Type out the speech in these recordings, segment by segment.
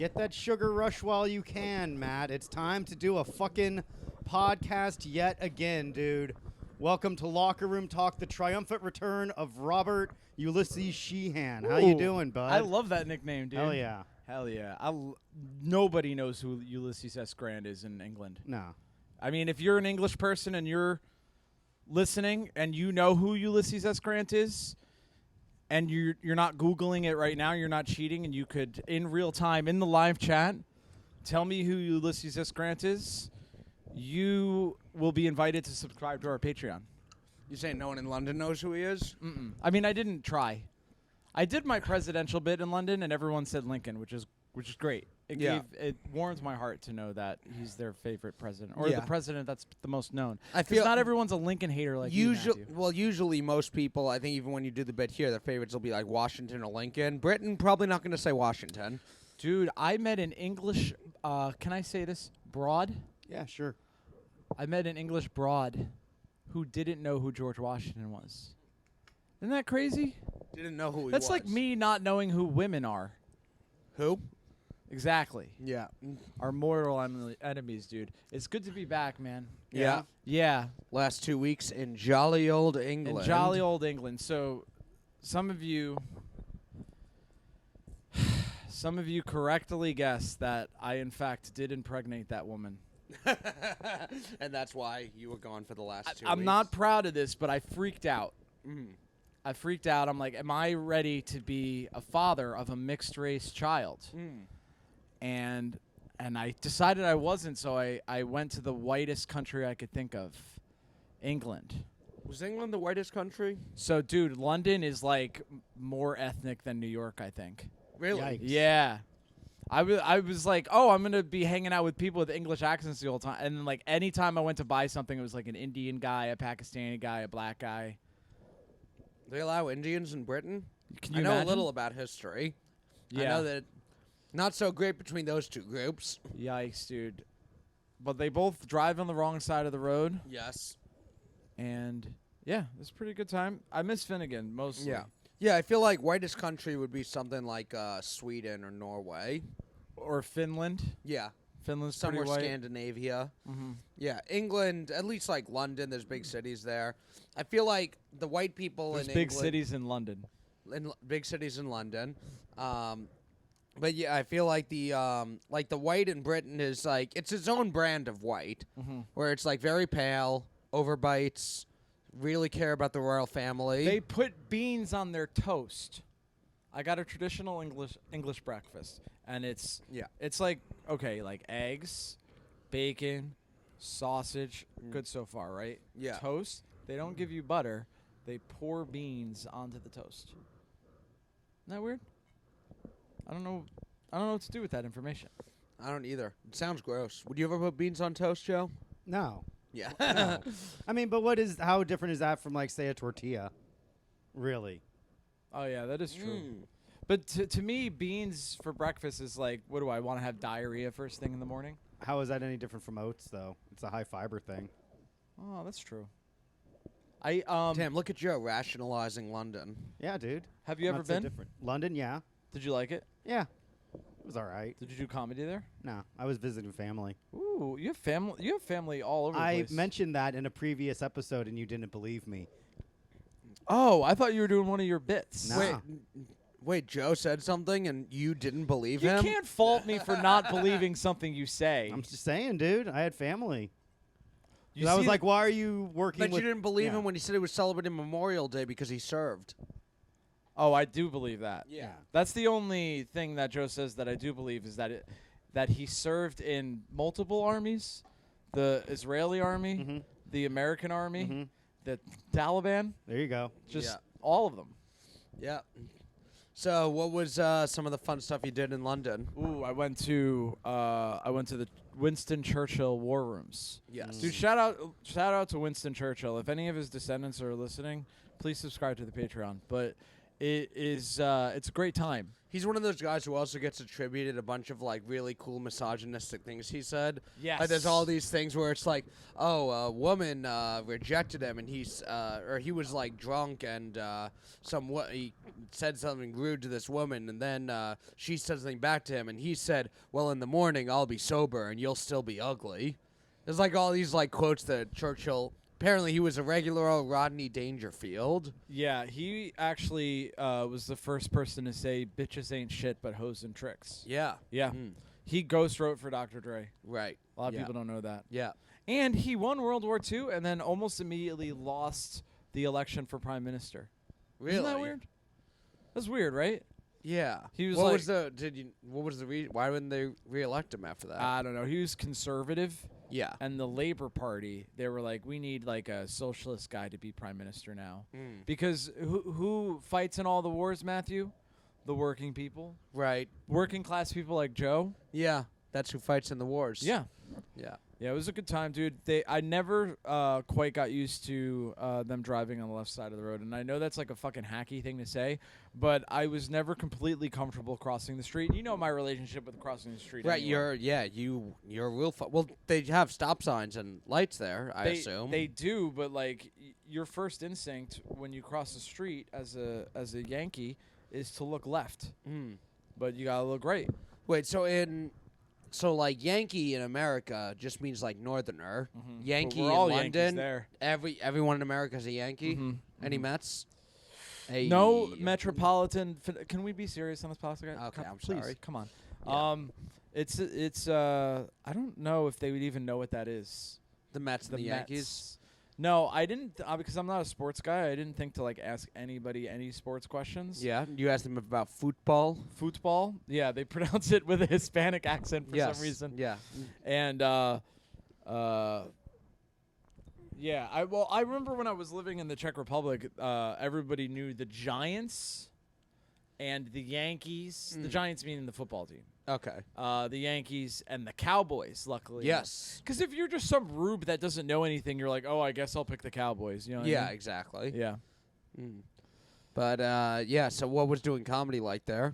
Get that sugar rush while you can, Matt. It's time to do a fucking podcast yet again, dude. Welcome to Locker Room Talk, the triumphant return of Robert Ulysses Sheehan. How you doing, bud? I love that nickname, dude. Hell yeah. Hell yeah. Nobody knows who Ulysses S. Grant is in England. No. I mean, if you're an English person and you're listening and you know who Ulysses S. Grant is, and you're not Googling it right now, you're not cheating, and you could, in real time, in the live chat, tell me who Ulysses S. Grant is, you will be invited to subscribe to our Patreon. You saying no one in London knows who he is? Mm-mm. I mean, I didn't try. I did my presidential bit in London, and everyone said Lincoln, which is great. It warms my heart to know that he's their favorite president, or the president that's the most known. I feel not everyone's a Lincoln hater like you, Matthew. Well, usually most people, I think even when you do the bit here, their favorites will be like Washington or Lincoln. Britain, probably not going to say Washington. Dude, I met an English, can I say this? Broad? Yeah, sure. I met an English broad who didn't know who George Washington was. Isn't that crazy? Didn't know who he was. That's like me not knowing who women are. Who? Exactly. Yeah. Our mortal enemies, dude. It's good to be back, man. Yeah. Yeah. Last 2 weeks in jolly old England. In jolly old England. So some of you correctly guessed that I, in fact, did impregnate that woman. And that's why you were gone for the last 2 weeks. I'm not proud of this, but I freaked out. Mm. I freaked out. I'm like, am I ready to be a father of a mixed-race child? Mm. And I decided I wasn't, so I went to the whitest country I could think of, England. Was England the whitest country? So, dude, London is, like, more ethnic than New York, I think. Really? Yikes. Yeah. I was like, oh, I'm going to be hanging out with people with English accents the whole time. And then, like, anytime I went to buy something, it was, like, an Indian guy, a Pakistani guy, a black guy. They allow Indians in Britain? Can you I know imagine? a little about history. Yeah. I know that not so great between those two groups. Yikes, dude. But they both drive on the wrong side of the road. Yes. And, yeah, it's a pretty good time. I miss Finnegan, mostly. Yeah. Yeah, I feel like whitest country would be something like Sweden or Norway. Or Finland. Yeah. Finland's Somewhere pretty white. Scandinavia. Mm-hmm. Yeah, England, at least like London, there's big cities there. I feel like the white people There's in big England... cities in London. Big cities in London. But yeah, I feel like the white in Britain is like, it's its own brand of white, where it's like very pale, overbites, really care about the royal family. They put beans on their toast. I got a traditional English breakfast, and it's like, okay, like eggs, bacon, sausage, good so far, right? Yeah. Toast, they don't give you butter. They pour beans onto the toast. Isn't that weird? I don't know what to do with that information. I don't either. It sounds gross. Would you ever put beans on toast, Joe? No. Yeah. No. I mean, but how different is that from, like, say, a tortilla? Really? Oh, yeah, that is true. But to me, beans for breakfast is like, what do I want to have diarrhea first thing in the morning? How is that any different from oats, though? It's a high fiber thing. Oh, that's true. Damn, look at Joe rationalizing London. Yeah, dude. Have you ever Not so been? different. London, yeah. Did you like it? Yeah. It was all right. Did you do comedy there? No, I was visiting family. Ooh, you have family. You have family all over the I place. mentioned that in a previous episode, and you didn't believe me. Oh, I thought you were doing one of your bits. No. Wait, Joe said something and you didn't believe You him? can't fault me for not believing something you say. I'm just saying, dude. I had family. You I was see like, why are you working But with... you didn't believe Yeah. him when he said he was celebrating Memorial Day because he served. Oh, I do believe that. Yeah. That's the only thing that Joe says that I do believe is that that he served in multiple armies, the Israeli army, the American army, the Taliban, There you go. just all of them. Yeah. So, what was some of the fun stuff you did in London? Ooh, I went to the Winston Churchill war rooms. Yes. Dude, shout out to Winston Churchill. If any of his descendants are listening, please subscribe to the Patreon. But it's a great time. He's one of those guys who also gets attributed a bunch of like really cool misogynistic things he said. Yes. Like, there's all these things where it's like, oh, a woman rejected him, and or he was like drunk, and he said something rude to this woman, and then she said something back to him, and he said, "Well, in the morning I'll be sober, and you'll still be ugly." There's like all these like quotes that Churchill. Apparently, he was a regular old Rodney Dangerfield. Yeah, he actually was the first person to say bitches ain't shit but hoes and tricks. Yeah. Yeah. He ghost wrote for Dr. Dre. Right. A lot of people don't know that. Yeah. And he won World War II and then almost immediately lost the election for prime minister. Really? Isn't that weird? That's weird, right? Yeah. He was what was the reason? Why wouldn't they reelect him after that? I don't know. He was conservative. Yeah. And the Labor Party, they were like, we need like a socialist guy to be prime minister now. Because who fights in all the wars, Matthew? The working people. Right. Working class people like Joe. Yeah. That's who fights in the wars. Yeah. Yeah. Yeah, it was a good time, dude. I never quite got used to them driving on the left side of the road, and I know that's like a fucking hacky thing to say, but I was never completely comfortable crossing the street. You know my relationship with crossing the street. Right, anyway. you're real. Well, they have stop signs and lights there. I assume they do, but like your first instinct when you cross the street as a Yankee is to look left, but you gotta look right. Wait, so like Yankee in America just means like Northerner. Yankee we're all in Yankees London. there. Everyone in America is a Yankee. Any Mets? Hey. No metropolitan. Can we be serious on this podcast? Okay, I'm please, sorry. come on. Yeah. It's I don't know if they would even know what that is. The Mets and the Yankees. Mets. No, I didn't because I'm not a sports guy. I didn't think to like ask anybody any sports questions. Yeah, you asked them about football. Football? Yeah, they pronounce it with a Hispanic accent for some reason. Yeah. And yeah, I remember when I was living in the Czech Republic, everybody knew the Giants and the Yankees. The Giants meaning the football team. Okay. The Yankees and the Cowboys, luckily. Yes. Because if you're just some rube that doesn't know anything, you're like, oh, I guess I'll pick the Cowboys. You know what I mean? Exactly. Yeah. But yeah, so what was doing comedy like there?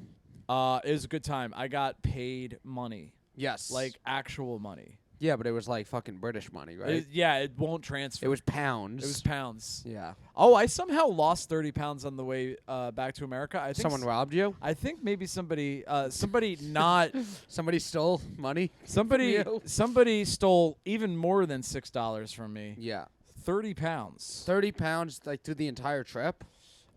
It was a good time. I got paid money. Yes. Like actual money. Yeah, but it was like fucking British money, right? It won't transfer. It was pounds. It was pounds. Yeah. Oh, I somehow lost 30 pounds on the way back to America. I think Someone robbed you? I think maybe somebody not Somebody stole money? somebody stole even more than $6 from me. Yeah. 30 pounds. 30 pounds like through the entire trip?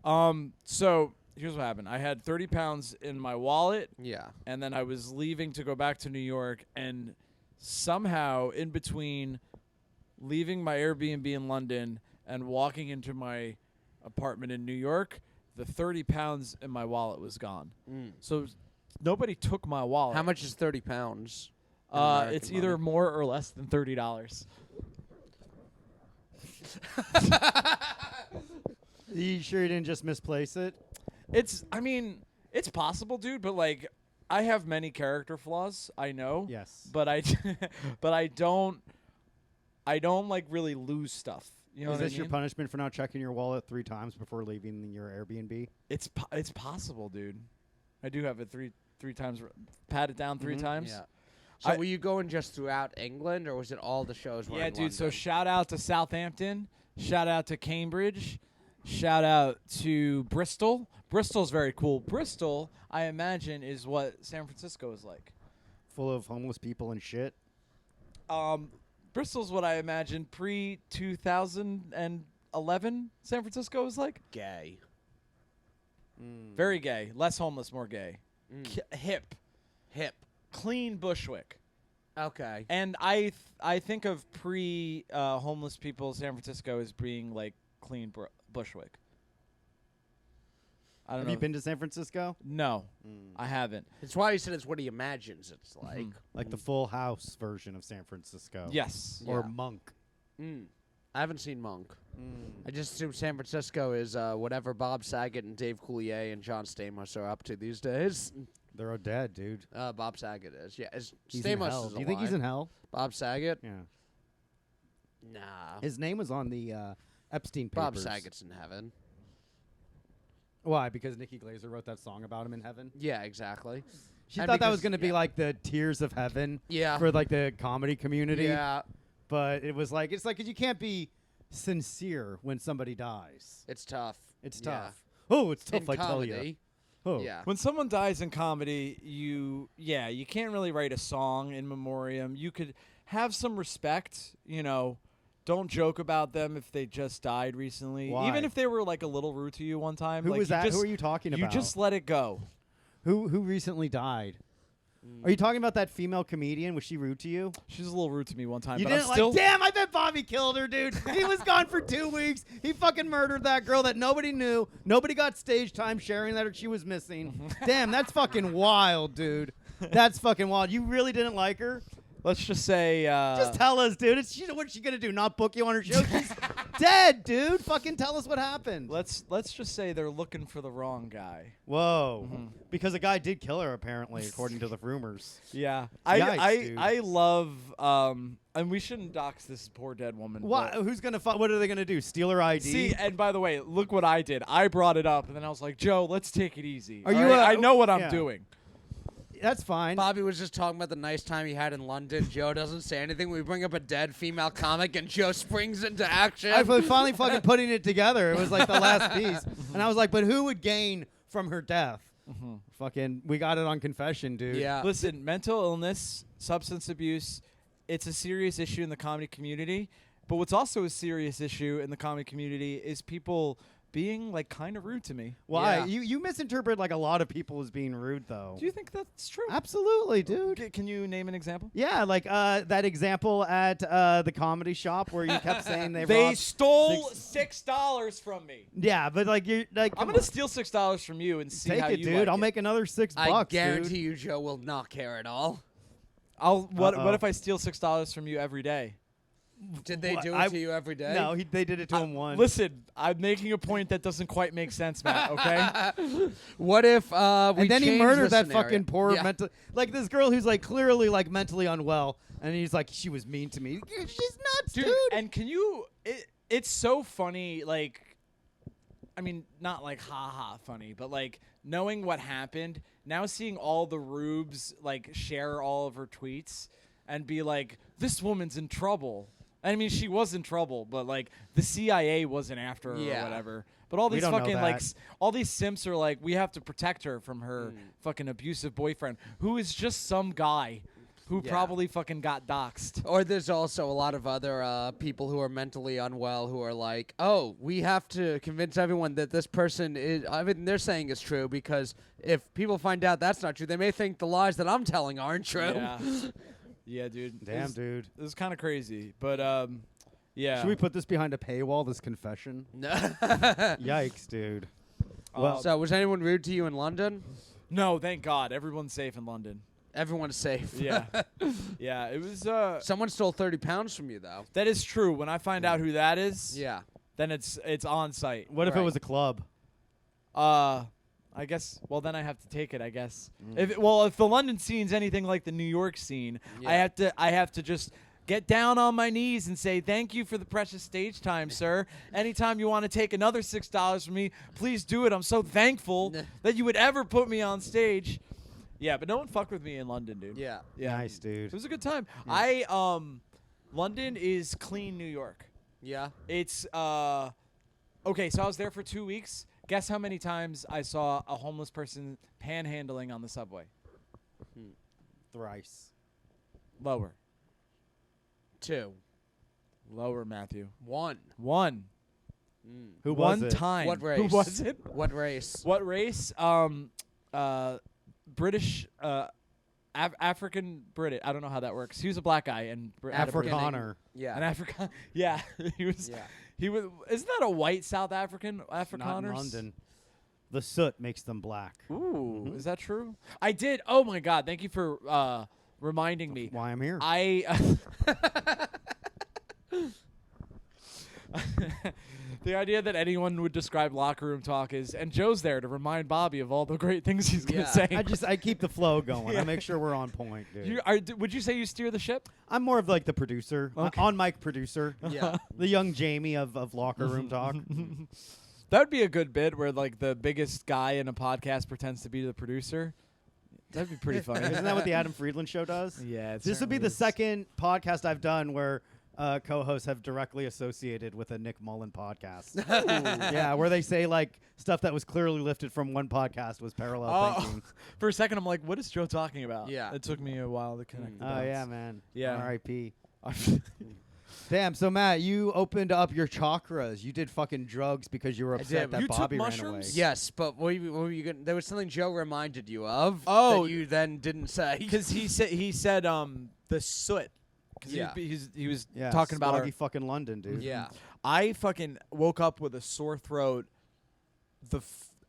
So here's what happened. I had 30 pounds in my wallet. Yeah. And then I was leaving to go back to New York, and somehow in between leaving my Airbnb in London and walking into my apartment in New York, the 30 pounds in my wallet was gone. So nobody took my wallet. How much is 30 pounds? It's either more or less than $30. You sure you didn't just misplace it? It's possible, dude, but like I have many character flaws, I know. Yes. But I don't like really lose stuff. You know Is what I this mean? your punishment for not checking your wallet 3 times before leaving your Airbnb? It's possible, dude. I do have it three times. Pat it down 3 times. Yeah. So were you going just throughout England, or was it all the shows were Yeah, in dude. London? So shout out to Southampton. Shout out to Cambridge. Shout out to Bristol. Bristol's very cool. Bristol, I imagine, is what San Francisco is like. Full of homeless people and shit? Bristol's what I imagine pre-2011 San Francisco is like. Gay. Very gay. Less homeless, more gay. Hip. Clean Bushwick. Okay. And I think of pre-homeless people San Francisco as being like clean Bushwick. I don't know. Have you been to San Francisco? No, I haven't. It's why he said it's what he imagines it's like. Like the Full House version of San Francisco. Yes. Or Yeah. Monk. I haven't seen Monk. I just assume San Francisco is whatever Bob Saget and Dave Coulier and John Stamos are up to these days. They're all dead, dude. Bob Saget is. Yeah, He's in hell. Stamos is Do you think he's in hell? Bob Saget? Yeah. Nah. His name was on the Epstein Bob papers. Saget's in heaven. Why? Because Nikki Glaser wrote that song about him in heaven. Yeah, exactly. She And thought that was because- going to be yeah. like the tears of heaven Yeah. for like the comedy community. Yeah. But it was like, it's like 'cause you can't be sincere when somebody dies. It's tough. It's Yeah. tough. Oh, it's tough, In I tell you. comedy, Oh. Yeah. When someone dies in comedy, you can't really write a song in memoriam. You could have some respect, don't joke about them if they just died recently. Why? Even if they were like a little rude to you one time. Who like, was you that? just- Who are you talking You about? just let it go. Who recently died? Are you talking about that female comedian? Was she rude to you? She's a little rude to me one time. You but didn't I'm still like, damn, I bet Bobby killed her, dude. He was gone for 2 weeks. He fucking murdered that girl that nobody knew. Nobody got stage time sharing that she was missing. Damn, that's fucking wild, dude. That's fucking wild. You really didn't like her? Let's just say Just tell us, dude. What's she gonna do? Not book you on her show? She's dead, dude. Fucking tell us what happened. let's just say they're looking for the wrong guy. Whoa. Because a guy did kill her, apparently, according to the rumors. Yeah. Yikes, dude. I love and we shouldn't dox this poor dead woman. What? but- Who's gonna? What are they gonna do? Steal her ID? See, and by the way, look what I did. I brought it up, and then I was like, Joe, let's take it easy. Are All you, right? I know what I'm yeah. doing. That's fine. Bobby was just talking about the nice time he had in London. Joe doesn't say anything. We bring up a dead female comic, and Joe springs into action. I was finally fucking putting it together. It was like the last piece, and I was like, but who would gain from her death? Fucking, we got it on confession, dude. Yeah. Listen, mental illness, substance abuse, it's a serious issue in the comedy community. But what's also a serious issue in the comedy community is people being like kind of rude to me. Why? Yeah. You misinterpret like a lot of people as being rude, though. Do you think that's true? Absolutely, dude. Can you name an example? Yeah, like that example at the comedy shop where you kept saying they They robbed stole $6 from me. Yeah, but like you're like, I'm come gonna on. steal $6 from you and see Take how it, you dude. like I'll it. make another $6. I guarantee dude. you, Joe will not care at all. What Uh-oh. if I steal $6 from you every day? Did they What? do it I- to you every day? No, they did it to him once. Listen, I'm making a point that doesn't quite make sense, Matt. Okay. What if we and then he change murdered the that scenario? fucking poor Yeah. mental, like this girl who's like clearly like mentally unwell, and he's like, she was mean to me. She's nuts, dude. And can you? It's so funny. Like, I mean, not like ha funny, but like knowing what happened. Now seeing all the rubes like share all of her tweets and be like, this woman's in trouble. I mean, she was in trouble, but like the CIA wasn't after her Yeah. or whatever. But all We these don't know fucking that. like all these simps are like, we have to protect her from her fucking abusive boyfriend, who is just some guy who Yeah. probably fucking got doxxed. Or there's also a lot of other people who are mentally unwell who are like, oh, we have to convince everyone that this person is, everything they're saying is true, because if people find out that's not true, they may think the lies that I'm telling aren't true. Yeah. Yeah, dude. Damn, dude. It was kind of crazy, but yeah. Should we put this behind a paywall? This confession. No. Yikes, dude. Well, So was anyone rude to you in London? No, thank God, everyone's safe in London. Everyone's safe. Yeah, yeah. It was. Someone stole 30 pounds from you, though. That is true. When I find out who that is, Yeah. then it's on site. what if it right. was a club? I guess. Well, then I have to take it. I guess. If the London scene's anything like the New York scene, Yeah. I have to just get down on my knees and say thank you for the precious stage time, sir. Anytime you want to take another $6 from me, please do it. I'm so thankful that you would ever put me on stage. Yeah, but no one fucked with me in London, dude. Yeah. Yeah. Nice, dude. It was a good time. London is clean New York. Yeah. It's okay, so I was there for 2 weeks. Guess how many times I saw a homeless person panhandling on the subway? Thrice. Lower. 2. Lower, Matthew. 1. One. Who was One it? time. What race? Who was it? What race? What race? British African British. I don't know how that works. He was a black guy and Afrikaner. Yeah. An African. Yeah, he was. Yeah. He was. Isn't that a white South African? Afrikaners? Not in London. The soot makes them black. Ooh, is that true? I did. Oh my God! Thank you for reminding me. Why I'm here. The idea that anyone would describe locker room talk is, and Joe's there to remind Bobby of all the great things he's gonna say. I keep the flow going. Yeah. I make sure we're on point, dude. Would you say you steer the ship? I'm more of like the producer, Okay. on mic producer. Yeah. The young Jamie of locker room talk. That would be a good bit where like the biggest guy in a podcast pretends to be the producer. That'd be pretty funny. Isn't that what the Adam Friedland show does? Yeah. This would be the second podcast I've done where co-hosts have directly associated with a Nick Mullen podcast. Yeah, where they say like stuff that was clearly lifted from one podcast was parallel thinking. For a second, I'm like, what is Joe talking about? Yeah. It took me a while to connect. the Oh dots. yeah, man. Yeah. R.I.P. Damn. So Matt, you opened up your chakras. You did fucking drugs because you were upset did. that You took Bobby ran away. mushrooms? Yes, but what were you gonna, there was something Joe reminded you of Oh. that you then didn't say. Because he said the soot. Because Yeah. he was Yeah, talking about smoggy fucking London, dude. Yeah. I fucking woke up with a sore throat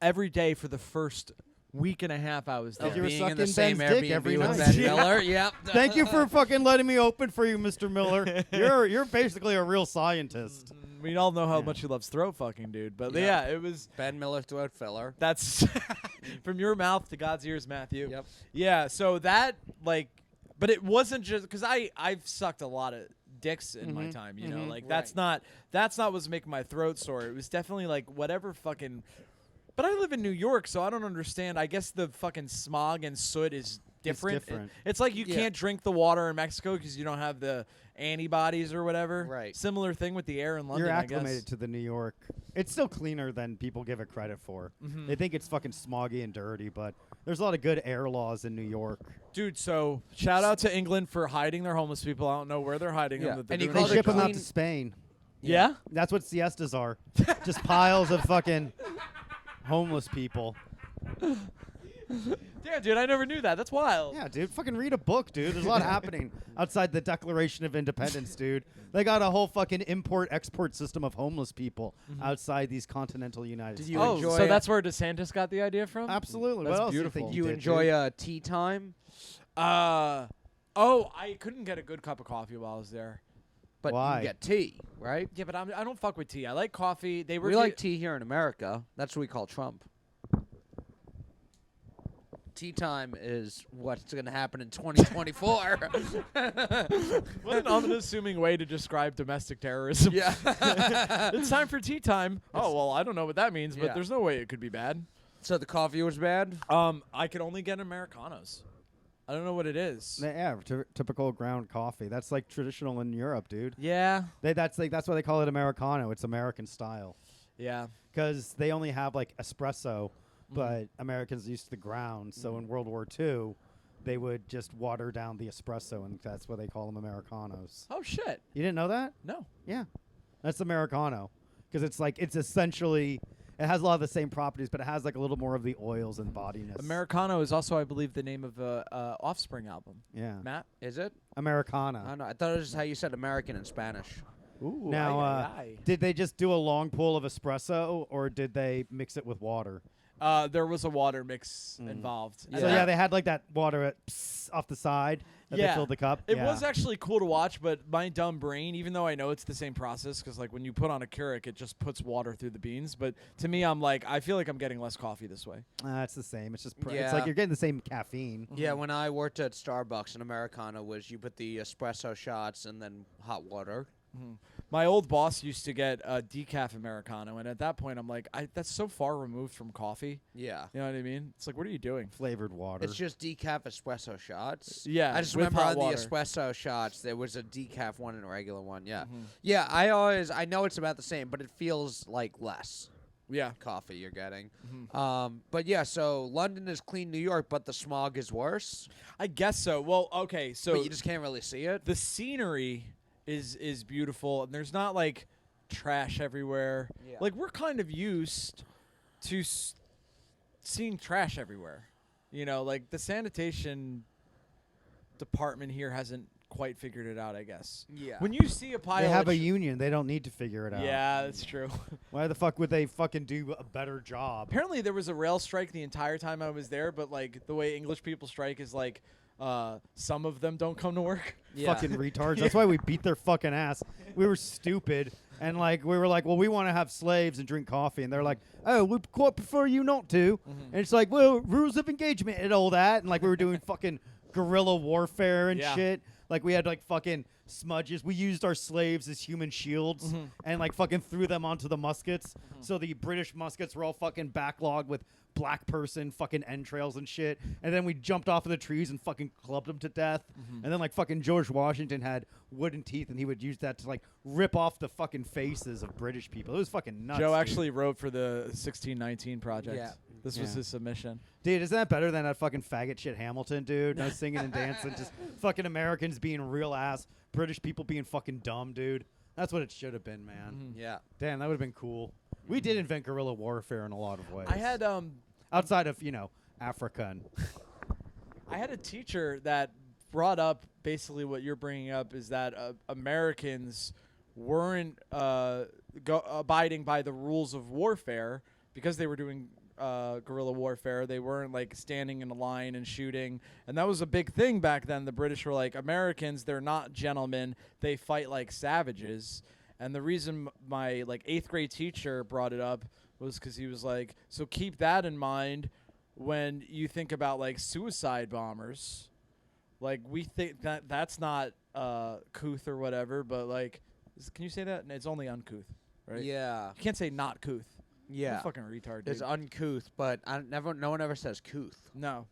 every day for the first week and a half I was there. Like you were Being in the sucking same Ben's dick Airbnb every with night. Ben Yeah. Miller. Yep. Thank you for fucking letting me open for you, Mr. Miller. You're basically a real scientist. We all know how Yeah. much he loves throat fucking, dude. But Yeah. yeah, it was. Ben Miller throat filler. That's from your mouth to God's ears, Matthew. Yep. Yeah. So that but it wasn't just because I've sucked a lot of dicks in my time. You know, like that's not what's making my throat sore. It was definitely like whatever fucking. But I live in New York, so I don't understand. I guess the fucking smog and soot is different. different. It's like you Yeah. can't drink the water in Mexico because you don't have the antibodies or whatever. Right. Similar thing with the air in London. You're I guess. acclimated to the New York. It's still cleaner than people give it credit for. They think it's fucking smoggy and dirty, but there's a lot of good air laws in New York. Dude, so shout out to England for hiding their homeless people. I don't know where they're hiding Yeah. them. But they're And you doing They call a it great ship them job. out clean- to Spain. Yeah? That's what siestas are. Just piles of fucking homeless people. Yeah, dude, I never knew that. That's wild. Yeah, dude, fucking read a book, dude. There's a lot happening outside the Declaration of Independence, dude. They got a whole fucking import-export system of homeless people outside these continental United Did States. you Oh, enjoy so it? that's where DeSantis got the idea from? Absolutely. That's what else beautiful. do you think You did, enjoy dude? tea time, I couldn't get a good cup of coffee while I was there. but Why? you get tea, right? Yeah, but I don't fuck with tea. I like coffee. They were We like tea here in America. That's what we call Trump. Tea time is what's going to happen in 2024. What an unassuming way to describe domestic terrorism. yeah. It's time for tea time. Oh, well, I don't know what that means, but Yeah. there's no way it could be bad. So the coffee was bad? I can only get Americanos. I don't know what it is. Yeah, typical ground coffee. That's like traditional in Europe, dude. Yeah. That's why they call it Americano. It's American style Yeah. because they only have like espresso, but Americans used to the ground. So in World War II, they would just water down the espresso, and that's why they call them Americanos. Oh, shit. You didn't know that? No. Yeah, that's Americano because it's essentially. It has a lot of the same properties, but it has like a little more of the oils and bodiness. Americano is also, I believe, the name of a Offspring album. Yeah. Matt? Is it? Americana. I don't know. I thought it was just how you said American in Spanish. Ooh. Now, aye, aye, did they just do a long pull of espresso, or did they mix it with water? aye. There was a water mix involved. So yeah, they had like that water off the side that they Yeah. filled the cup. It Yeah. was actually cool to watch, but my dumb brain, even though I know it's the same process, because like when you put on a Keurig, it just puts water through the beans. But to me, I'm like, I feel like I'm getting less coffee this way. It's the same. It's just it's Yeah. like you're getting the same caffeine. Yeah, when I worked at Starbucks, an Americano was you put the espresso shots and then hot water. My old boss used to get a decaf Americano, and at that point, I'm like, that's so far removed from coffee. Yeah. You know what I mean? It's like, what are you doing? Flavored water. It's just decaf espresso shots. Yeah, I just with remember hot on water. the espresso shots, there was a decaf one and a regular one. Yeah. Yeah, I know it's about the same, but it feels like less Yeah. coffee you're getting. But yeah, so London is clean New York, but the smog is worse. I guess so. Well, okay, so But you just can't really see it. the scenery is beautiful, and there's not like trash everywhere. Yeah. Like we're kind of used to seeing trash everywhere. You know, like the sanitation department here hasn't quite figured it out, I guess. Yeah. When you see a pile they have of a union. They don't need to figure it out. yeah, that's true. Why the fuck would they fucking do a better job? Apparently there was a rail strike the entire time I was there, but like the way English people strike is like some of them don't come to work. Yeah. Fucking retards. That's why we beat their fucking ass. We were stupid. And like we were like, well, we want to have slaves and drink coffee, and they're like, oh, we quite prefer you not to. And it's like, well, rules of engagement and all that, and like we were doing fucking guerrilla warfare and Yeah. shit. Like we had like fucking smudges. We used our slaves as human shields and like fucking threw them onto the muskets. So the British muskets were all fucking backlogged with black person fucking entrails and shit. And then we jumped off of the trees and fucking clubbed them to death. And then like fucking George Washington had wooden teeth and he would use that to like rip off the fucking faces of British people. It was fucking nuts. Joe dude. actually wrote for the 1619 project. Yeah. This was Yeah. his submission. Dude, isn't that better than that fucking faggot shit Hamilton, dude? No singing and dancing, just fucking Americans being real ass, British people being fucking dumb, dude. That's what it should have been, man. Yeah. Damn, that would have been cool. We did invent guerrilla warfare in a lot of ways. I had outside of Africa and I had a teacher that brought up basically what you're bringing up is that Americans weren't abiding by the rules of warfare because they were doing guerrilla warfare. They weren't like standing in a line and shooting, and that was a big thing back then. The British were like, Americans, they're not gentlemen, they fight like savages. And the reason my like 8th grade teacher brought it up was because he was like, so keep that in mind when you think about like suicide bombers. Like we think that that's not couth or whatever, but like, can you say that? It's only uncouth, right? Yeah. You can't say not couth. You're Yeah. a fucking retard, dude. It's uncouth, but no one ever says couth. No.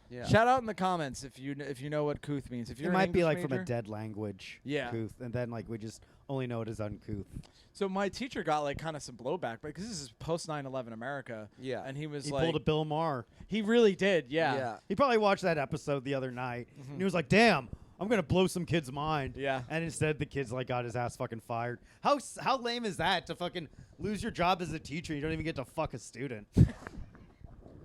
Yeah. Shout out in the comments if you know what couth means. If it you're might an be English like from a major. dead language. Yeah. Couth, and then like we just only know it as uncouth. So my teacher got like kind of some blowback because this is post 9/11 America. Yeah. And he was He like, pulled a Bill Maher. he really did. Yeah. Yeah. He probably watched that episode the other night, and he was like, "Damn, I'm gonna blow some kid's mind." Yeah. And instead, the kid's like got his ass fucking fired. How lame is that to fucking lose your job as a teacher? You don't even get to fuck a student.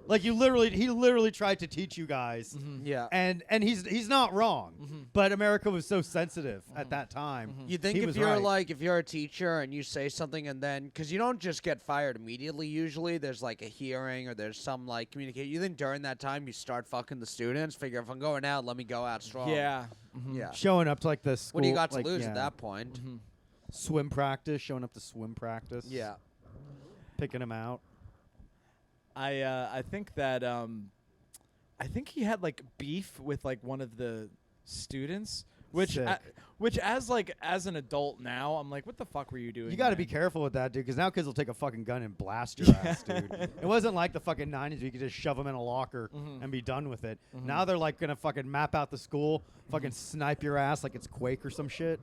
Like he literally tried to teach you guys, Yeah. and he's not wrong. But America was so sensitive at that time. You think He if was you're right. like if you're a teacher and you say something and then because you don't just get fired immediately usually there's like a hearing or there's some like communicate. You think during that time you start fucking the students? Figure if I'm going out, let me go out strong. Yeah. Yeah. Showing up to like the school, What do you got to like, lose yeah, at that point? swim practice, showing up to swim practice. Yeah. Picking him out. I think that I think he had like beef with like one of the students, which Sick. which as an adult now, I'm like, what the fuck were you doing? You got to man? be careful with that, dude, because now kids will take a fucking gun and blast your ass, dude. It wasn't like the fucking 90s where you could just shove them in a locker and be done with it. Now they're like going to fucking map out the school, fucking snipe your ass like it's Quake or some shit.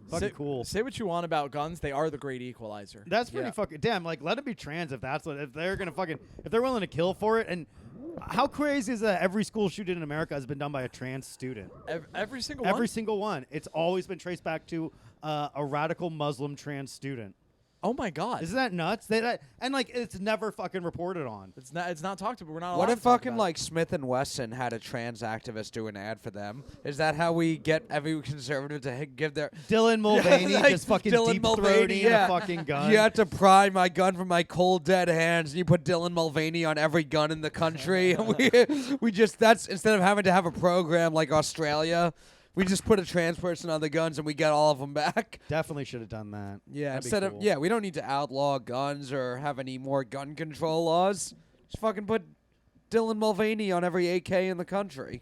Fucking cool. Say what you want about guns, they are the great equalizer. That's pretty Yeah. fucking damn. Like, let them be trans if that's what if they're gonna fucking if they're willing to kill for it. And how crazy is that? Every school shooting in America has been done by a trans student. Every single Every one. single one. It's always been traced back to a radical Muslim trans student. Oh my god. Isn't that nuts? And like it's never fucking reported on. It's not talked about. We're not. What allowed if to talk fucking about it. like Smith and Wesson had a trans activist do an ad for them? Is that how we get every conservative to give their Dylan Mulvaney like just fucking Dylan deep Mulvaney, throating yeah. a fucking gun. You had to pry my gun from my cold dead hands, and you put Dylan Mulvaney on every gun in the country. And we just that's instead of having to have a program like Australia, we just put a trans person on the guns and we get all of them back. Definitely should have done that. Yeah, That'd be instead cool. of we don't need to outlaw guns or have any more gun control laws. Just fucking put Dylan Mulvaney on every AK in the country.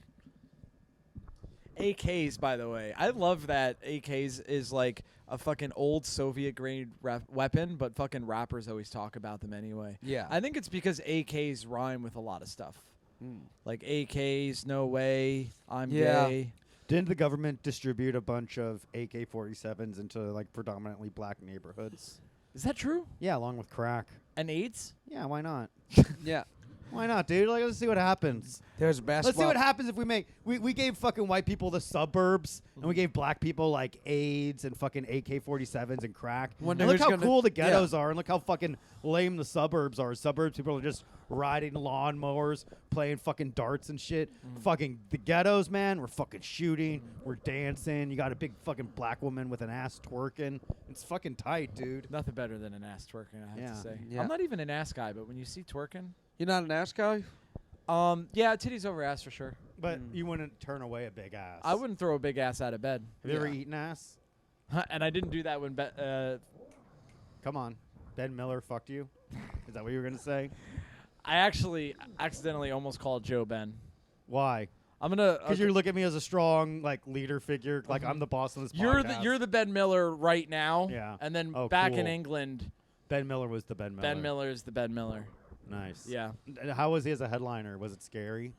AKs, by the way. I love that AKs is like a fucking old Soviet grade weapon, but fucking rappers always talk about them anyway. Yeah. I think it's because AKs rhyme with a lot of stuff. Like AKs, no way, I'm Yeah. gay. Didn't the government distribute a bunch of AK-47s into like predominantly black neighborhoods? Is that true? Yeah, along with crack. And AIDS? Yeah, why not? Yeah. Why not, dude? Like, let's see what happens. There's basketball. Let's see what happens if we gave fucking white people the suburbs and we gave black people like AIDS and fucking AK-47s and crack. Wonder And look who's how gonna- cool the yeah. ghettos are and look how fucking lame the suburbs are. Suburbs people are just riding lawnmowers, playing fucking darts and shit. Fucking the ghettos, man, we're fucking shooting, we're dancing. You got a big fucking black woman with an ass twerking. It's fucking tight, dude. Nothing better than an ass twerking, I have Yeah. to say. Yeah. I'm not even an ass guy, but when you see twerking, You're not an ass guy? yeah, titties over ass for sure. But you wouldn't turn away a big ass. I wouldn't throw a big ass out of bed. Have you ever Yeah. eaten ass? And I didn't do that when Come on. Ben Miller fucked you? Is that what you were going to say? I actually accidentally almost called Joe Ben. Why? I'm gonna. Because you look at me as a strong like leader figure, like I'm the boss of this podcast. You're the Ben Miller right now. Yeah. And then Oh, back in cool. England, Ben Miller was the Ben Miller. Ben Miller is the Ben Miller. Nice. Yeah. And how was he as a headliner? Was it scary?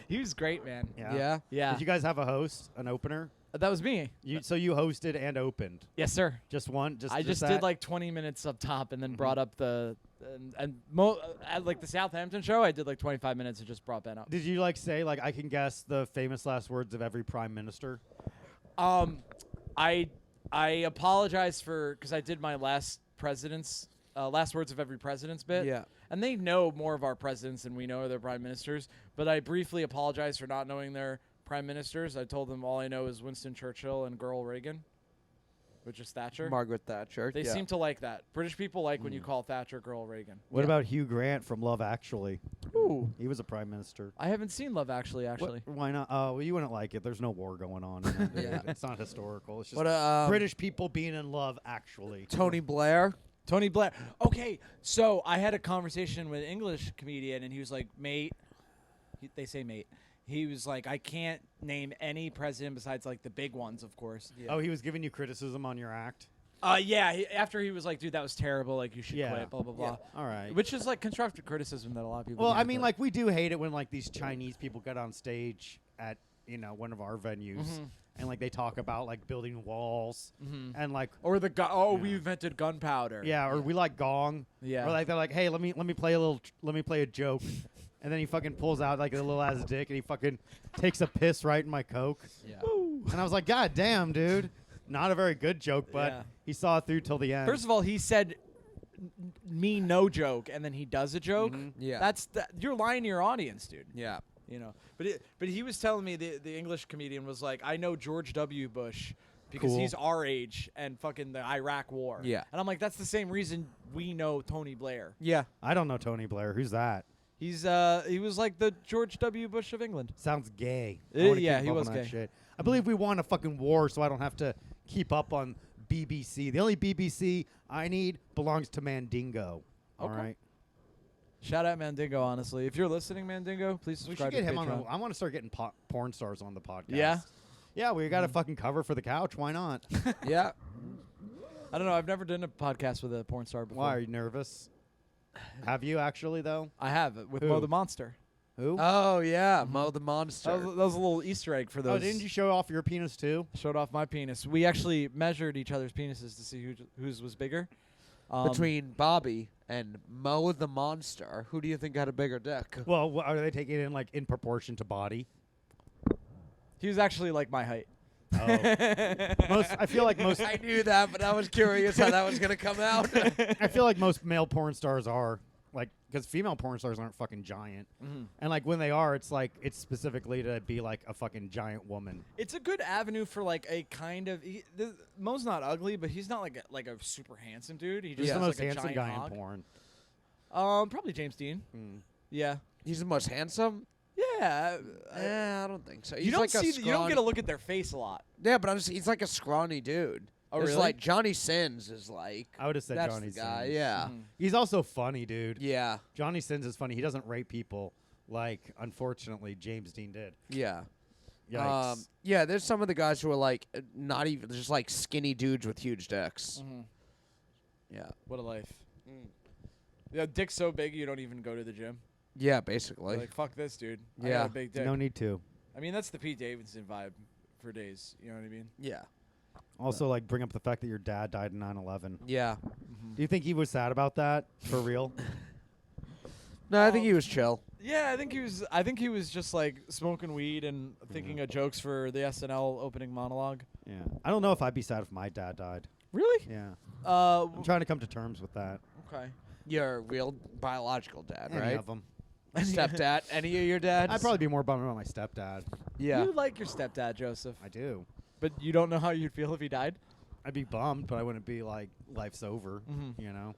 He was great, man. Yeah. Yeah. Did you guys have a host, an opener? That was me. So you hosted and opened. Yes, sir. Just one. I just that? did like 20 minutes up top, and then brought up the at like the Southampton show. I did like 25 minutes and just brought Ben up. Did you like say like I can guess the famous last words of every prime minister? I apologize because I did my last words of every president's bit. Yeah. And they know more of our presidents than we know of their prime ministers. But I briefly apologized for not knowing their prime ministers. I told them all I know is Winston Churchill and Girl Reagan, which is Thatcher. Margaret Thatcher. They yeah. seem to like that. British people like when you call Thatcher Girl Reagan. What about Hugh Grant from Love Actually? Ooh. He was a prime minister. I haven't seen Love Actually. Why not? Oh, well, you wouldn't like it. There's no war going on. In that, dude. Yeah. It's not historical. It's just What British people being in love, actually. Tony Blair. Tony Blair. Okay, so I had a conversation with an English comedian, and he was like, mate, they say mate. He was like, I can't name any president besides like the big ones, of course. Yeah. Oh, he was giving you criticism on your act? Yeah. After he was like, dude, that was terrible. Like, you should Yeah. quit. Blah blah blah. All right. Which is like constructive criticism that a lot of people. Well, do, I mean, but- like we do hate it when like these Chinese people get on stage at one of our venues and like they talk about like building walls and like or the we invented gunpowder. or we like gong. Yeah. Or like they're like, hey, let me play a joke. And then he fucking pulls out like a little ass dick and he fucking takes a piss right in my Coke. Yeah. And I was like, God damn, dude. Not a very good joke, but Yeah. he saw it through till the end. First of all, he said me no joke, and then he does a joke. Yeah. You're lying to your audience, dude. Yeah. You know, but he was telling me the English comedian was like, I know George W. Bush because Cool. he's our age and fucking the Iraq War. Yeah. And I'm like, that's the same reason we know Tony Blair. Yeah. I don't know Tony Blair. Who's that? He was like the George W. Bush of England. Sounds gay. I Yeah, wanna keep he up was on that gay. shit. I believe we won a fucking war, so I don't have to keep up on BBC. The only BBC I need belongs to Mandingo. All Okay. right. Shout out Mandingo, honestly. If you're listening, Mandingo, please We subscribe should get to him on. Patreon. I want to start getting porn stars on the podcast. Yeah? Yeah, we got a fucking cover for the couch. Why not? Yeah. I don't know. I've never done a podcast with a porn star before. Why are you nervous? Have you actually though? I have with Who? Mo the Monster. Who? Oh yeah, Mo the Monster. That was a little Easter egg for those. Oh, didn't you show off your penis too? Showed off my penis. We actually measured each other's penises to see whose was bigger. Between Bobby and Mo the Monster, who do you think had a bigger dick? Well, are they taking it in like in proportion to body? He was actually like my height. Oh. I feel like most. I knew that, but I was curious how that was gonna come out. I feel like most male porn stars are like, because female porn stars aren't fucking giant, and like when they are, it's like it's specifically to be like a fucking giant woman. It's a good avenue for like a kind of. Mo's not ugly, but he's not like a super handsome dude. He just He's has the most like a handsome giant guy hog. in porn. Probably James Dean. Mm. Yeah. He's the most handsome. Yeah. I don't think so. He's You don't like see. You don't get to look at their face a lot. Yeah, but he's like a scrawny dude. Oh, It's really? like Johnny Sins is like. I would have said That's Johnny the guy. Sins. Yeah. He's also funny, dude. Yeah. Johnny Sins is funny. He doesn't rape people like, unfortunately, James Dean did. Yeah. Yikes. Yeah, there's some of the guys who are like not even just like skinny dudes with huge dicks. Yeah. What a life. Yeah, dick's so big you don't even go to the gym. Yeah, basically. Like fuck this, dude. I Yeah. got a big dick. No need to. I mean, that's the Pete Davidson vibe for days. You know what I mean? Yeah. Also, like, bring up the fact that your dad died in 9/11. Yeah. Do you think he was sad about that? For real? No, I think he was chill. Yeah, I think he was just like smoking weed and thinking of jokes for the SNL opening monologue. Yeah. I don't know if I'd be sad if my dad died. Really? Yeah. Uh, I'm trying to come to terms with that. okay. Your real biological dad, Any right? of them. Stepdad. Any of your dads? I'd probably be more bummed about my stepdad. Yeah. You like your stepdad, Joseph, I do. but you don't know how you'd feel if he died. I'd be bummed, but I wouldn't be like, life's over, Mhm. you know?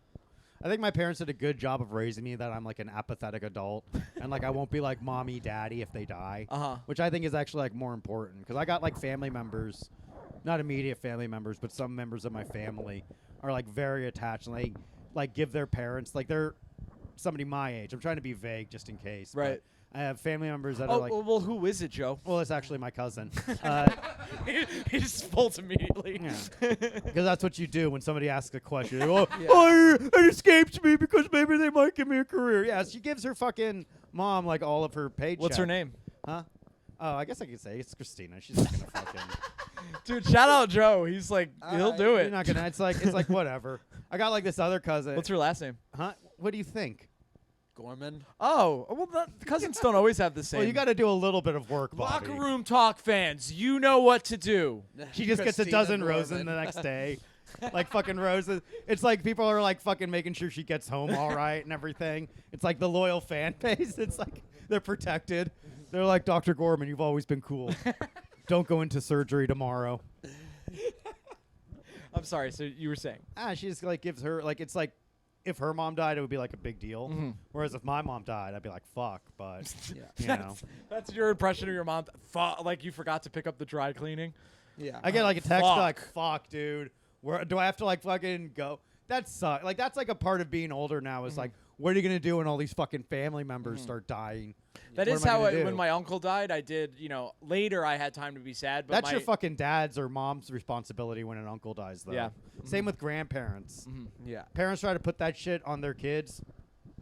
I think my parents did a good job of raising me that I'm like an apathetic adult. And like I won't be like mommy, daddy if they die. Uh-huh. Which I think is actually like more important. Because I got like family members, not immediate family members, but some members of my family are like very attached. And they like give their parents, like they're somebody my age. I'm trying to be vague just in case. but Right. I have family members that are like. well, who is it, Joe? Well, it's actually my cousin. He just folds immediately. Because that's what you do when somebody asks a question. It escapes me because maybe they might give me a career. Yeah, she gives her fucking mom like all of her paycheck. What's her name? Huh? Oh, I guess I could say it's Christina. She's not gonna fucking. Dude, shout out Joe. He's like, he'll do it. You're not gonna. It's like whatever. I got like this other cousin. What's her last name? Huh? What do you think? Gorman. Oh, well, cousins don't always have the same. Well, you got to do a little bit of work, Bobby. Locker room talk fans, you know what to do. She just gets a Christina dozen Gorman. roses the next day. Like fucking roses. It's like people are like fucking making sure she gets home all right and everything. It's like the loyal fan base. It's like they're protected. They're like, Dr. Gorman, you've always been cool. Don't go into surgery tomorrow. I'm sorry, so you were saying. She just like gives her like it's like if her mom died, it would be like a big deal. Mm-hmm. Whereas if my mom died, I'd be like, fuck. But Yeah. you know, That's your impression of your mom. Like you forgot to pick up the dry cleaning. Yeah. I get like a text Fuck. like, fuck, dude. Where do I have to like fucking go? That sucks. Like that's like a part of being older now. Is like, what are you gonna do when all these fucking family members start dying? That What is am I how gonna do? when my uncle died, I did. Later I had time to be sad. But That's your fucking dad's or mom's responsibility when an uncle dies, though. Yeah. Same with grandparents. Yeah. Parents try to put that shit on their kids.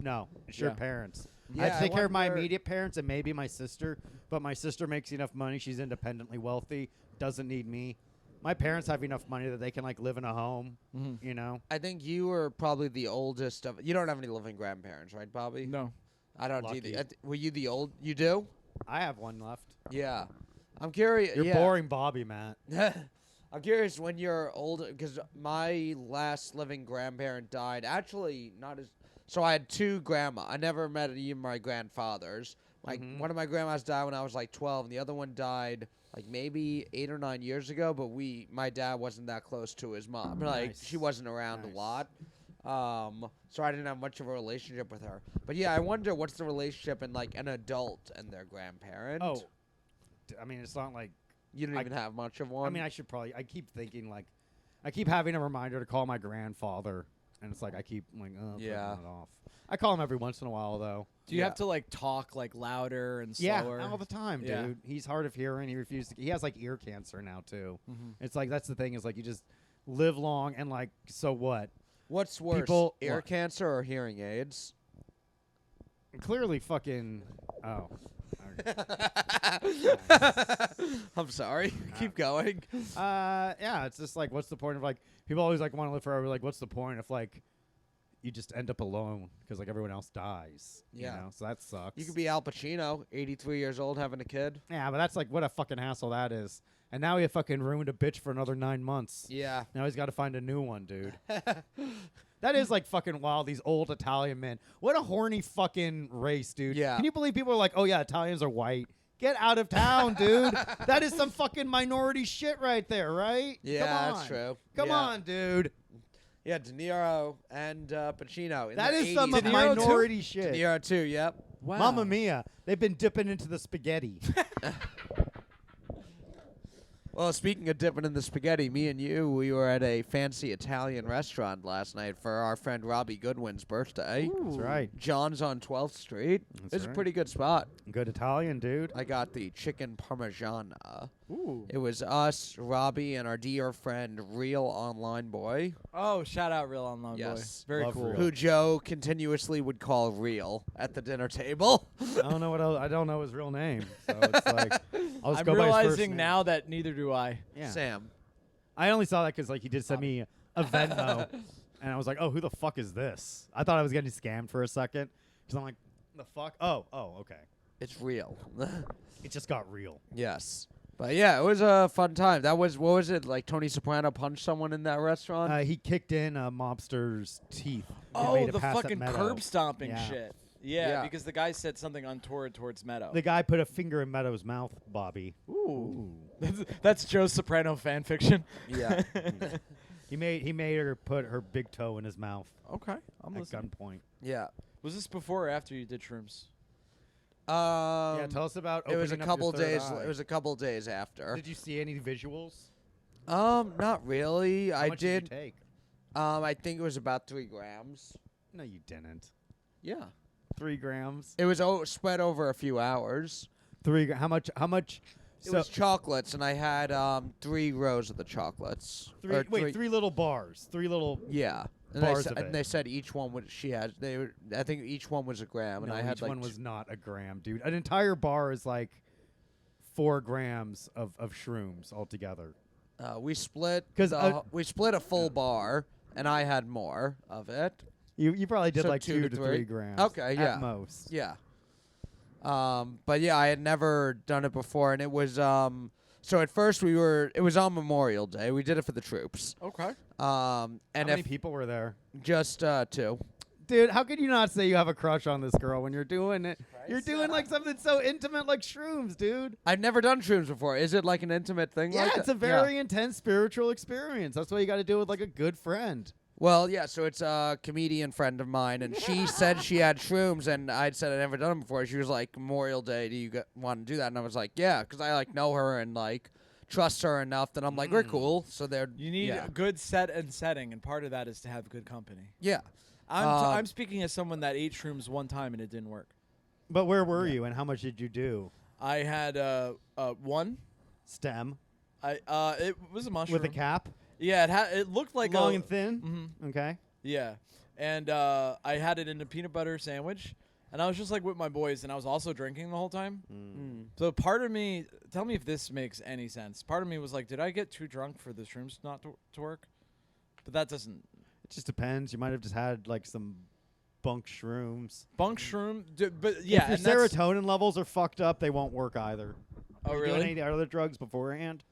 No, it's your Yeah. parents. Yeah, I have to take I care of my wonder- immediate parents and maybe my sister, but my sister makes enough money. She's independently wealthy, doesn't need me. My parents have enough money that they can like live in a home, you know? I think you were probably the oldest of. You don't have any living grandparents, right, Bobby? No. I don't Lucky. either. Were you the old? You do? I have one left. Yeah. I'm curious. You're yeah. boring Bobby, Matt. I'm curious when you're older, because my last living grandparent died. Actually, not as. So I had two grandma. I never met even my grandfathers. One of my grandmas died when I was like 12, and the other one died like maybe 8 or 9 years ago. But my dad wasn't that close to his mom. Like Nice. she wasn't around Nice. a lot. So I didn't have much of a relationship with her. But yeah, I wonder what's the relationship in like an adult and their grandparent. Oh, I mean, it's not like. You don't even have much of one. I mean, I should probably. I keep thinking like, I keep having a reminder to call my grandfather, and it's like I keep like, putting Yeah. it off. I call him every once in a while though. Do you have to like talk like louder and slower? Yeah, all the time, Yeah. dude. He's hard of hearing. He refuses. He has like ear cancer now too. It's like that's the thing is like you just live long and like so what? What's worse, people- ear what? cancer or hearing aids? Clearly, fucking. Oh. I'm sorry. Keep going. Yeah. It's just like, what's the point of like people always like want to live forever? Like, what's the point if like you just end up alone because like everyone else dies? Yeah. You know? So that sucks. You could be Al Pacino, 83 years old, having a kid. Yeah, but that's like what a fucking hassle that is. And now he fucking ruined a bitch for another 9 months. Yeah. Now he's got to find a new one, dude. That is like fucking wild. These old Italian men. What a horny fucking race, dude. Yeah. Can you believe people are like, oh yeah, Italians are white? Get out of town, dude. That is some fucking minority shit right there, right? Yeah, Come that's on. true. Come Yeah. on, dude. Yeah, De Niro and Pacino. In That the is some 80s. minority shit. De Niro too, yep. Wow. Mamma mia. They've been dipping into the spaghetti. Well, speaking of dipping in the spaghetti, me and you, we were at a fancy Italian restaurant last night for our friend Robbie Goodwin's birthday. That's right. John's on 12th Street. That's It's a right. pretty good spot. Good Italian, dude. I got the chicken parmigiana. Ooh. It was us, Robbie, and our dear friend, Real Online Boy, Oh, shout out Real Online Yes. Boy. Very Love cool. Real. who Joe continuously would call Real at the dinner table. I don't know what else. I don't know his real name. So it's like, I'll just I'm go by his first realizing name. now that neither do I. Yeah. Sam. I only saw that because like he did send me a Venmo, and I was like, oh, who the fuck is this? I thought I was getting scammed for a second because I'm like, the fuck? Oh, okay. It's Real. It just got real. Yes. But yeah, it was a fun time. That was, what was it, like Tony Soprano punched someone in that restaurant? He kicked in a mobster's teeth. and Oh, made a the pass at fucking Meadow. curb stomping Yeah. shit. Yeah, Yeah. because the guy said something untoward towards Meadow. The guy put a finger in Meadow's mouth, Bobby. Ooh. That's Joe's Soprano fan fiction. Yeah. He made her put her big toe in his mouth Okay, I'm at listening. gunpoint. Yeah. Was this before or after you did Shrooms? Yeah, tell us about. It was a opening up couple your third days. eye. It was a couple days after. Did you see any visuals? Not really. How I much did. you take? I think it was about 3 grams. No, you didn't. Yeah. 3 grams. It was spread over a few hours. 3 How much? It was chocolates, and I had 3 rows of the chocolates. Three little bars. 3 little. Yeah. And bars of and it. they said each one I think each one was a gram, and No, I had each like one was not a gram, dude. An entire bar is like 4 grams of shrooms altogether. we split 'Cause, we split a full bar, and I had more of it. You probably did So like 2 2 to to 3. 3 grams. Okay, yeah. At most. Yeah. But yeah, I had never done it before, and it was so at first it was on Memorial Day. We did it for the troops. Okay. And How many if people were there? just 2. Dude, how could you not say you have a crush on this girl when you're doing it? You're doing like something so intimate like shrooms, dude. I've never done shrooms before. Is it like an intimate thing? Yeah, like it's that? a very intense spiritual experience. That's what you got to do with like a good friend. Well, yeah, so it's a comedian friend of mine, and she said she had shrooms, and I'd said I'd never done them before. She was like, Memorial Day, do you want to do that? And I was like, yeah, because I like know her and like trust her enough that I'm like, we're cool. So they're You need yeah. a good set and setting, and part of that is to have good company. Yeah. I'm speaking as someone that ate shrooms one time and it didn't work. But where were you and how much did you do? I had one. Stem It was a mushroom with a cap, Yeah, it looked like long and thin. Mhm. Okay. Yeah, and I had it in a peanut butter sandwich, and I was just like with my boys, and I was also drinking the whole time. So part of me, tell me if this makes any sense. Part of me was like, did I get too drunk for the shrooms not to work? But that doesn't. It just depends. You might have just had like some bunk shrooms. Bunk shroom, but yeah, If and your that's- serotonin levels are fucked up, they won't work either. Oh, Were you really? doing any other drugs beforehand?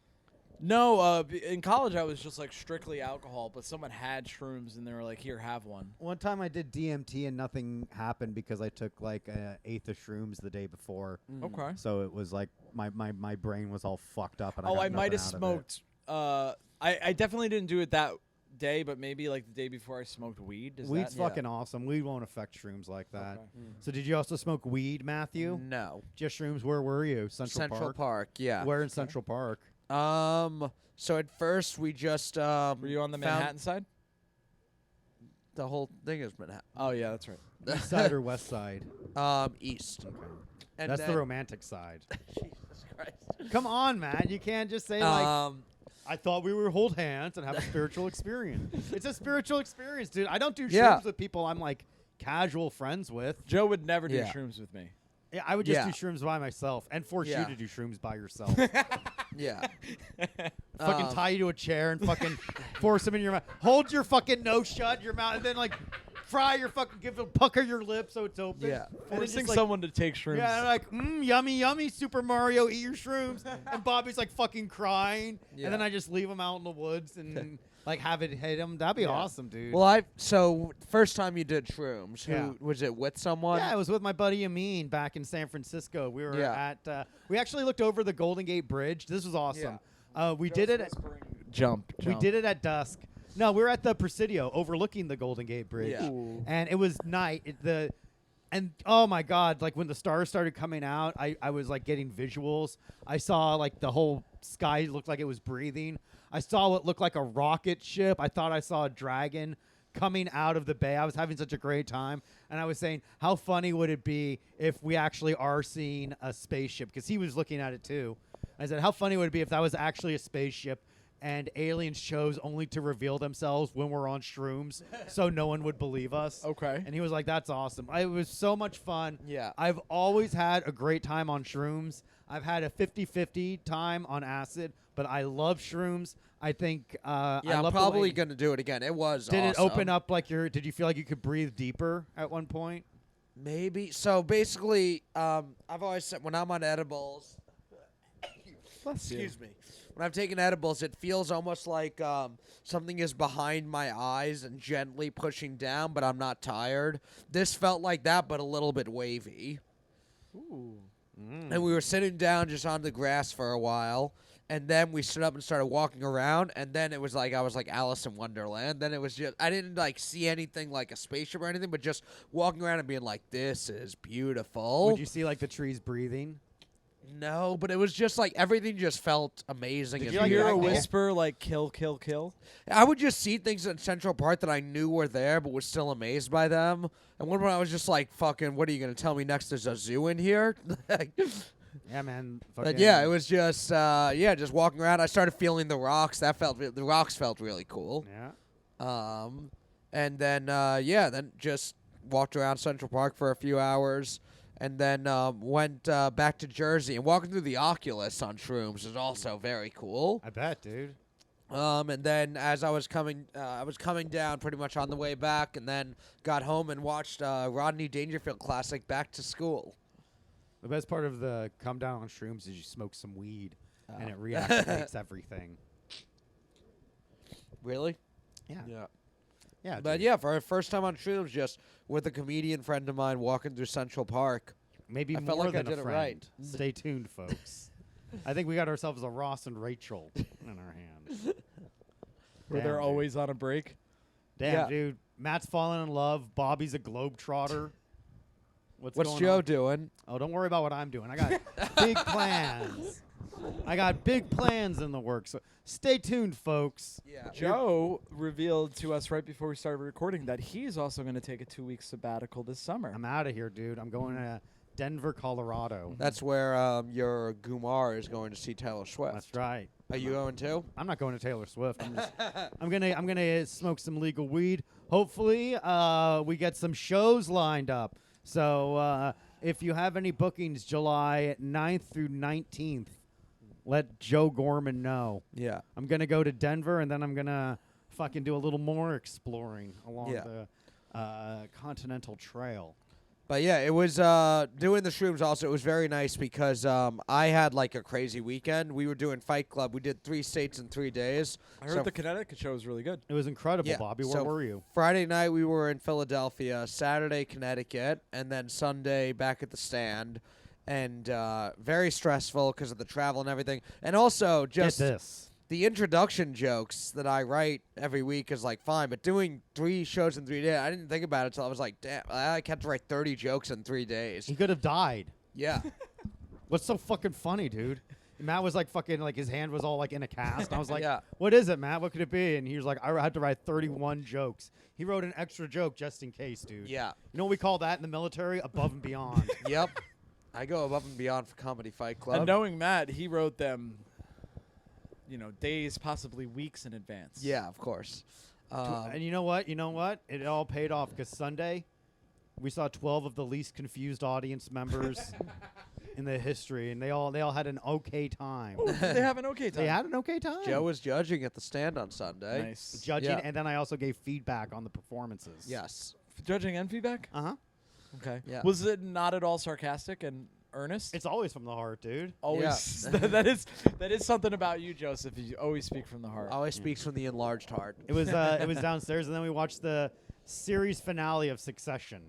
No, in college I was just like strictly alcohol, but someone had shrooms and they were like, "Here, have one." One time I did DMT and nothing happened because I took like an eighth of shrooms the day before. Okay. So it was like my brain was all fucked up. And Oh, got I might have nothing out of it. smoked. I definitely didn't do it that day, but maybe like the day before I smoked weed. Is Weed's that? fucking awesome. Weed won't affect shrooms like that. Okay. So did you also smoke weed, Matthew? No. Just shrooms. Where were you? Central Park, yeah. Where in Central Park? So at first we just Were you on the found- Manhattan side? The whole thing is Manhattan. Oh yeah, that's right. East side or west side? East. Okay. And That's then, the romantic side. Jesus Christ. Come on, man. You can't just say like, Um, I thought we would hold hands and have a spiritual experience. It's a spiritual experience, dude. I don't do shrooms Yeah. with people I'm like casual friends with. Joe would never do Yeah. shrooms with me. Yeah, I would just Yeah. do shrooms by myself and force Yeah. you to do shrooms by yourself. yeah. Fucking tie you to a chair and fucking force them in your mouth. Hold your fucking nose shut, your mouth, and then like fry your fucking, pucker your lips so it's open. Yeah. And then Forcing just, like, someone to take shrooms. yeah, like, yummy, yummy, Super Mario, eat your shrooms. And Bobby's like fucking crying. Yeah. And then I just leave him out in the woods and like have it hit him. That'd be Yeah. awesome, dude. Well, so first time you did shrooms, who Yeah. was it with someone? Yeah, I was with my buddy Amin back in San Francisco. We were Yeah. at, we actually looked over the Golden Gate Bridge. This was awesome. We did it. Jump. We did it at dusk. No, we were at the Presidio overlooking the Golden Gate Bridge. Yeah. And it was night. And oh my God, like when the stars started coming out, I was like getting visuals. I saw like the whole sky looked like it was breathing. I saw what looked like a rocket ship. I thought I saw a dragon coming out of the bay. I was having such a great time. And I was saying, how funny would it be if we actually are seeing a spaceship? Because he was looking at it too. I said, how funny would it be if that was actually a spaceship and aliens chose only to reveal themselves when we're on shrooms so no one would believe us? Okay. And he was like, that's awesome. It was so much fun. Yeah. I've always had a great time on shrooms. I've had a 50-50 time on acid, but I love shrooms. I think I Yeah, I'm love the probably way- going to do it again. It was Did it awesome. open up like did you feel like you could breathe deeper at one point? Maybe. So basically, I've always said when I'm on edibles, excuse me, when I'm taking edibles, it feels almost like something is behind my eyes and gently pushing down, but I'm not tired. This felt like that, but a little bit wavy. Ooh. And we were sitting down just on the grass for a while, and then we stood up and started walking around, and then it was like I was like Alice in Wonderland. Then it was just I didn't like see anything like a spaceship or anything, but just walking around and being like, "This is beautiful." Would you see like the trees breathing? No, but it was just like everything just felt amazing. Did and you like Hear a Yeah. whisper like kill, kill, kill. I would just see things in Central Park that I knew were there, but was still amazed by them. And one point I was just like, "Fucking, what are you gonna tell me next? There's a zoo in here?" Yeah, man. But yeah, it was just just walking around. I started feeling the rocks. The rocks felt really cool. Yeah. And then just walked around Central Park for a few hours, and then went back to Jersey. And walking through the Oculus on Shrooms is also very cool. I bet, dude. And then as I was coming down pretty much on the way back, and then got home and watched Rodney Dangerfield classic Back to School. The best part of the come down on Shrooms is you smoke some weed and it reactivates everything. Really? Yeah. Yeah. Yeah. But dude. yeah, for our first time on Shrooms, just with a comedian friend of mine walking through Central Park. Maybe I more felt like I than did a it friend. right. Stay tuned, folks. I think we got ourselves a Ross and Rachel in our hands. Where Damn, they're dude. always on a break. Yeah. Damn, dude. Matt's falling in love. Bobby's a globetrotter. What's going Joe on? doing? Oh, don't worry about what I'm doing. I got big plans. I got big plans in the works. So stay tuned, folks. Yeah. Joe revealed to us right before we started recording that he's also going to take a 2-week sabbatical this summer. I'm out of here, dude. I'm going to Denver, Colorado. That's where your Gumar is going to see Taylor Swift. That's right. Are you going too? I'm not going to Taylor Swift. I'm gonna smoke some legal weed. Hopefully, we get some shows lined up. So if you have any bookings, July 9th through 19th, let Joe Gorman know. Yeah. I'm gonna go to Denver, and then I'm gonna fucking do a little more exploring along the Continental Trail. But yeah, it was doing the Shrooms also. It was very nice because I had like a crazy weekend. We were doing Fight Club. We did 3 states in 3 days. I heard the Connecticut show was really good. It was incredible, Yeah, Bobby. Where so were you? Friday night we were in Philadelphia, Saturday Connecticut, and then Sunday back at the stand. And very stressful because of the travel and everything. And also just Get this. the introduction jokes that I write every week is like fine, but doing 3 shows in 3 days, I didn't think about it until I was like, damn, I had to write 30 jokes in 3 days. He could have died. Yeah. What's so fucking funny, dude? Matt was like fucking like his hand was all like in a cast. I was like, Yeah. "What is it, Matt? What could it be?" And he was like, "I had to write 31 jokes." He wrote an extra joke just in case, dude. Yeah. You know what we call that in the military? Above and beyond. Yep. I go above and beyond for Comedy Fight Club. And knowing Matt, he wrote them, days, possibly weeks in advance. Yeah, of course. And you know what? It all paid off because Sunday, we saw 12 of the least confused audience members in the history, and they all had an okay time. They have an okay time. They had an okay time. Joe was judging at the stand on Sunday. Nice. Judging, Yeah. and then I also gave feedback on the performances. Yes. Judging and feedback? Uh huh. Okay. Yeah. Was it not at all sarcastic and earnest? It's always from the heart, dude. always Yeah. that is something about you, Joseph. You always speak from the heart. Always speaks from the enlarged heart. It was downstairs, and then we watched the series finale of Succession.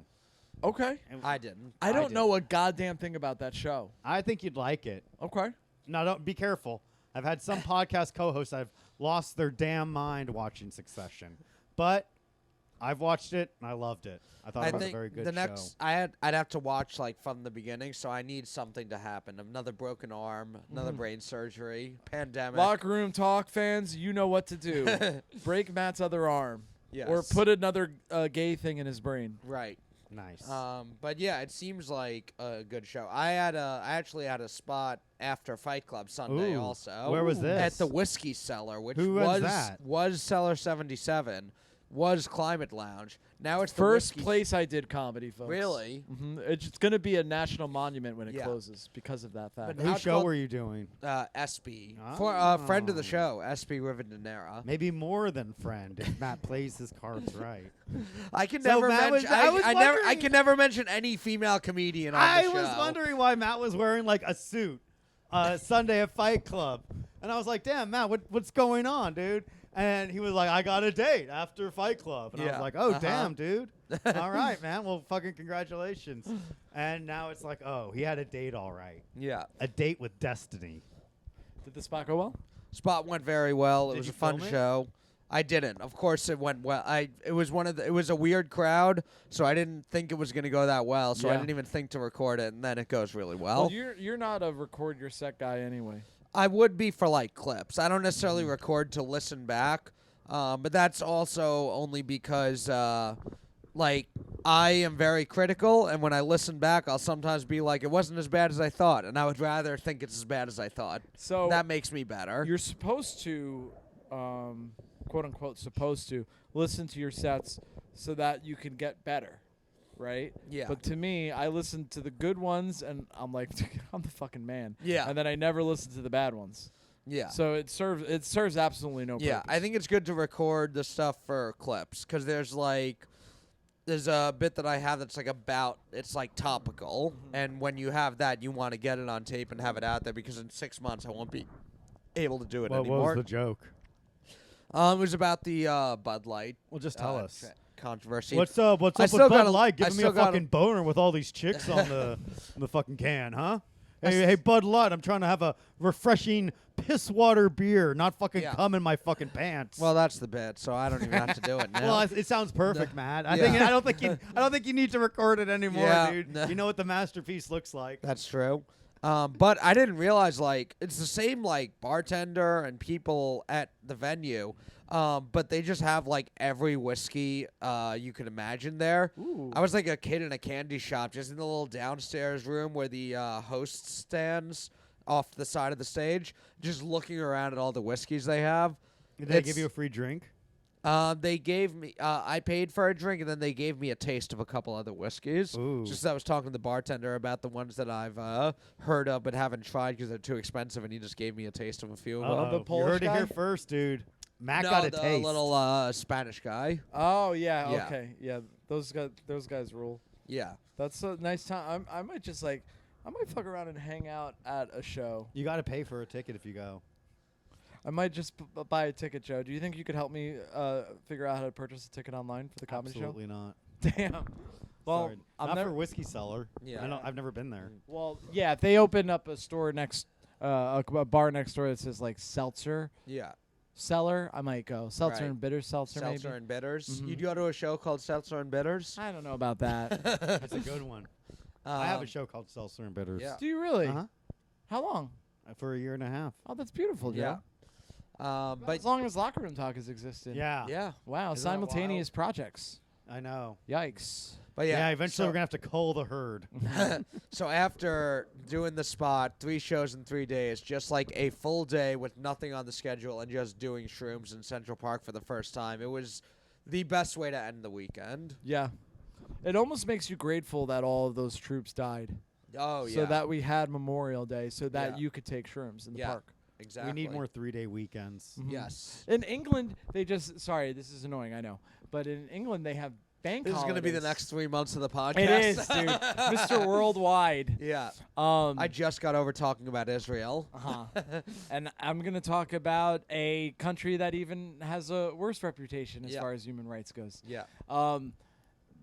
Okay. And I didn't. I don't did. know a goddamn thing about that show. I think you'd like it. Okay. Now, don't be careful. I've had some podcast co-hosts I've lost their damn mind watching Succession, but I've watched it and I loved it. I thought I it was a think very good the show. next I'd have to watch like from the beginning, so I need something to happen. Another broken arm, another brain surgery, pandemic. Locker room talk, fans. You know what to do. Break Matt's other arm, Yes. or put another gay thing in his brain. Right. Nice. But yeah, it seems like a good show. I actually had a spot after Fight Club Sunday Ooh. also. Where was this? At the Whiskey Cellar, which Who runs that? was Cellar 77, was Climate Lounge. Now it's the First Whiskey place I did comedy, folks. Really? It's going to be a national monument when it Yeah. closes because of that fact. But Whose it's show called- were you doing? SB. For friend of the Oh. show, SB Rivendanera. Maybe more than friend if Matt plays his cards right. I can So never Matt mention. was- I was I wondering- can never mention any female comedian on I the show. was wondering why Matt was wearing like a suit Sunday at Fight Club, and I was like, "Damn, Matt, what's going on, dude?" And he was like, "I got a date after Fight Club," and I Yeah. was like, "Oh, Uh-huh. damn, dude! All right, man. Well, fucking congratulations." And now it's like, "Oh, he had a date, all right. Yeah. A date with destiny." Did the spot go well? Spot went very well. It Did was you a fun film it? show. I didn't. Of course, it went well. It was a weird crowd, so I didn't think it was going to go that well. So I Yeah. didn't even think to record it, and then it goes really well. Well, you're not a record your set guy anyway. I would be for like clips. I don't necessarily record to listen back, but that's also only because like I am very critical, and when I listen back, I'll sometimes be like, it wasn't as bad as I thought, and I would rather think it's as bad as I thought. So That makes me better. you're supposed to, quote unquote, supposed to listen to your sets so that you can get better, right? Yeah. But to me, I listen to the good ones, and I'm like, I'm the fucking man. Yeah. And then I never listen to the bad ones. Yeah. So it serves absolutely no Yeah, purpose. I think it's good to record the stuff for clips because there's a bit that I have that's it's like topical, and when you have that, you want to get it on tape and have it out there because in 6 months I won't be able to do it What anymore. was the joke? It was about the Bud Light. Well, just tell us. Controversy. What's up? What's I up still with Bud gotta- Light I giving me still a gotta- fucking boner with all these chicks on the on the fucking can, huh? Hey, Bud Light, I'm trying to have a refreshing piss water beer, not fucking Yeah. cum in my fucking pants. Well, that's the bit, so I don't even have to do it now. Well, it sounds perfect, Matt. I Yeah. don't think you need to record it anymore, Yeah. dude. No. You know what the masterpiece looks like. That's true. But I didn't realize it's the same bartender and people at the venue. But they just have every whiskey you could imagine there. Ooh. I was like a kid in a candy shop, just in the little downstairs room where the host stands off the side of the stage, just looking around at all the whiskeys they have. Did they It's- give you a free drink? They gave me. I paid for a drink, and then they gave me a taste of a couple other whiskeys. Ooh. Just I was talking to the bartender about the ones that I've heard of but haven't tried because they're too expensive, and he just gave me a taste of a few of them. Uh-oh. The You Polish heard it here guy? first, dude. Matt No, got a the taste. little Spanish guy. Oh yeah, Yeah. okay, yeah. Those guys rule. Yeah. That's a nice time. I might just I might fuck around and hang out at a show. You got to pay for a ticket if you go. I might just buy a ticket, Joe. Do you think you could help me figure out how to purchase a ticket online for the comedy Absolutely not. show? Damn. Well, Sorry. I'm not never. for Whiskey Cellar. Yeah. I've never been there. Well, yeah. If they open up a store next, a bar next door that says seltzer Yeah. cellar, I might go. Seltzer Right. and bitter seltzer, Seltzer maybe. and bitters. Mhm. You'd go to a show called Seltzer and Bitters. I don't know about that. That's a good one. I have a Um, show called Seltzer and Bitters. Yeah. Do you really? Uh-huh. How long? For a year and a half. Oh, that's beautiful, Joe. Yeah. But as But long as locker room talk has existed. Yeah. yeah. Wow. Isn't that Simultaneous projects. I know. Yikes. But Yeah, yeah. eventually we're going to have to cull the herd. So after doing the spot, 3 shows in 3 days, just like a full day with nothing on the schedule and just doing shrooms in Central Park for the first time, it was the best way to end the weekend. Yeah. It almost makes you grateful that all of those troops died. Oh, yeah. So that we had Memorial Day so that Yeah. you could take shrooms in the Yeah. park. Exactly. We need more 3-day weekends. Mhm. Yes. In England, they just sorry, this is annoying, I know. But in England they have bank This is going to be the holidays. next 3 months of the podcast. It is, dude. Mr. Worldwide. Yeah. Um I just got over talking about Israel. uh-huh. And I'm going to talk about a country that even has a worse reputation as Yeah. far as human rights goes. Yeah.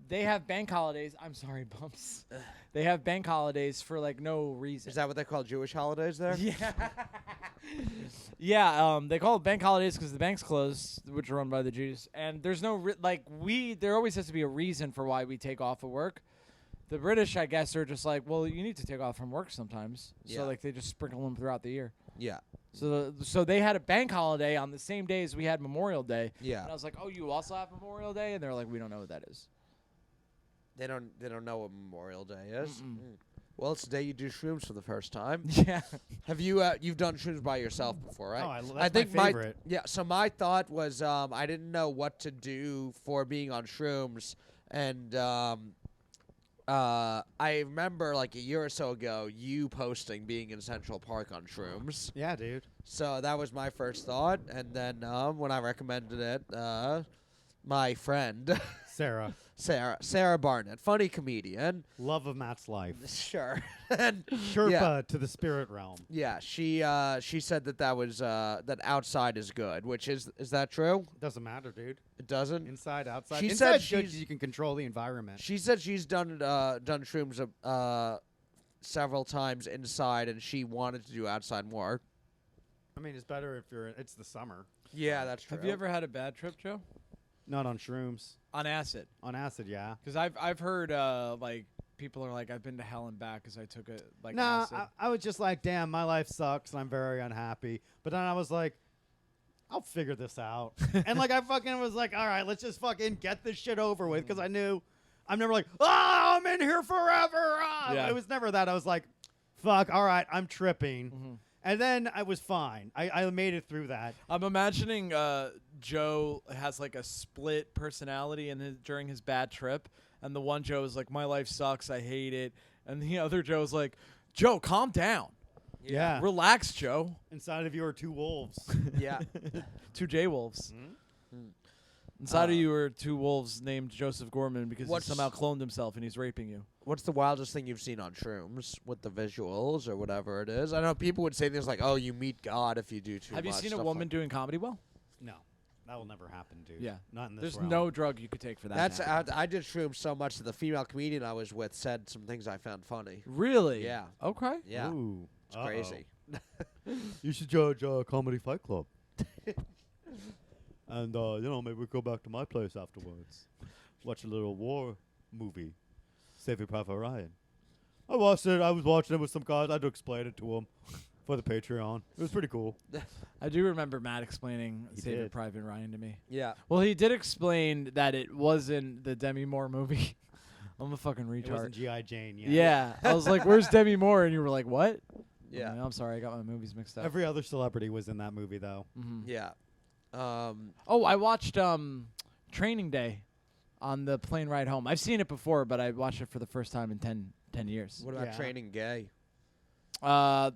They have bank holidays. I'm sorry, bumps. They have bank holidays for no reason. Is that what they call Jewish holidays there? Yeah. Yeah, they call it bank holidays because the bank's closed, which are run by the Jews. And there's no, there always has to be a reason for why we take off of work. The British, I guess, are just well, you need to take off from work sometimes. Yeah. So, they just sprinkle them throughout the year. Yeah. So they had a bank holiday on the same day as we had Memorial Day. Yeah. And I was like, oh, you also have Memorial Day? And they're like, we don't know what that is. They don't know what Memorial Day is. Mm-mm. Well, it's the day you do shrooms for the first time. Yeah. Have you you've done shrooms by yourself before, right? Oh, that's my favorite. So my thought was I didn't know what to do for being on shrooms, and I remember a year or so ago you posting being in Central Park on shrooms. Yeah, dude. So that was my first thought, and then when I recommended it, my friend Sarah Barnett, funny comedian, Love of Matt's life. sure, and Sherpa yeah. to the spirit realm. Yeah, she said that was that outside is good, which is that true? Doesn't matter, dude. It doesn't. Inside, outside. She Inside's said good 'cause she's- you can control the environment. She said she's done shrooms several times inside, and she wanted to do outside more. I mean, it's better if it's the summer. Yeah, that's true. Have you ever had a bad trip, Joe? Not on shrooms. On acid. On acid, yeah. Because I've heard like people are like, I've been to hell and back because I took it like Nah, acid. I was just like, damn, my life sucks and I'm very unhappy. But then I was like, I'll figure this out. And like I fucking was like, all right, let's just fucking get this shit over with, because I knew I'm never like, oh, I'm in here forever. Ah. Yeah. It was never that. I was like, fuck, all right, I'm tripping. And then I was fine. I made it through that. I'm imagining Joe has like a split personality during his bad trip, and the one Joe is like, my life sucks, I hate it, and the other Joe's like, Joe, calm down. Yeah. Relax, Joe. Inside of you are two wolves. Yeah. 2 J wolves. Inside of you are 2 wolves named Joseph Gorman because he What's- somehow cloned himself and he's raping you. What's the wildest thing you've seen on shrooms with the visuals or whatever it is? I know people would say things like, "Oh, you meet God if you do too much." Have you seen a stuff woman like- doing comedy well? No. That will never happen, dude. Yeah. Not in this There's realm. no drug you could take for that. That's to happen. I did shrooms so much that the female comedian I was with said some things I found funny. Really? Yeah. Okay. Yeah, Ooh. it's crazy. You should judge Comedy Fight Club. And, maybe we'll go back to my place afterwards. Watch a little war movie. Saving Private Ryan. I watched it. I was watching it with some guys. I had to explain it to them for the Patreon. It was pretty cool. I do remember Matt explaining He Saving did. Private Ryan to me. Yeah. Well, he did explain that it wasn't the Demi Moore movie. I'm a fucking It wasn't retard. G.I. Jane yet. Yeah. I was like, where's Demi Moore? And you were like, what? Yeah. I'm sorry. I got my movies mixed up. Every other celebrity was in that movie, though. Yeah. Oh, I watched Training Day on the plane ride home. I've seen it before, but I watched it for the first time in 10 years. What about Yeah. Training Gay? I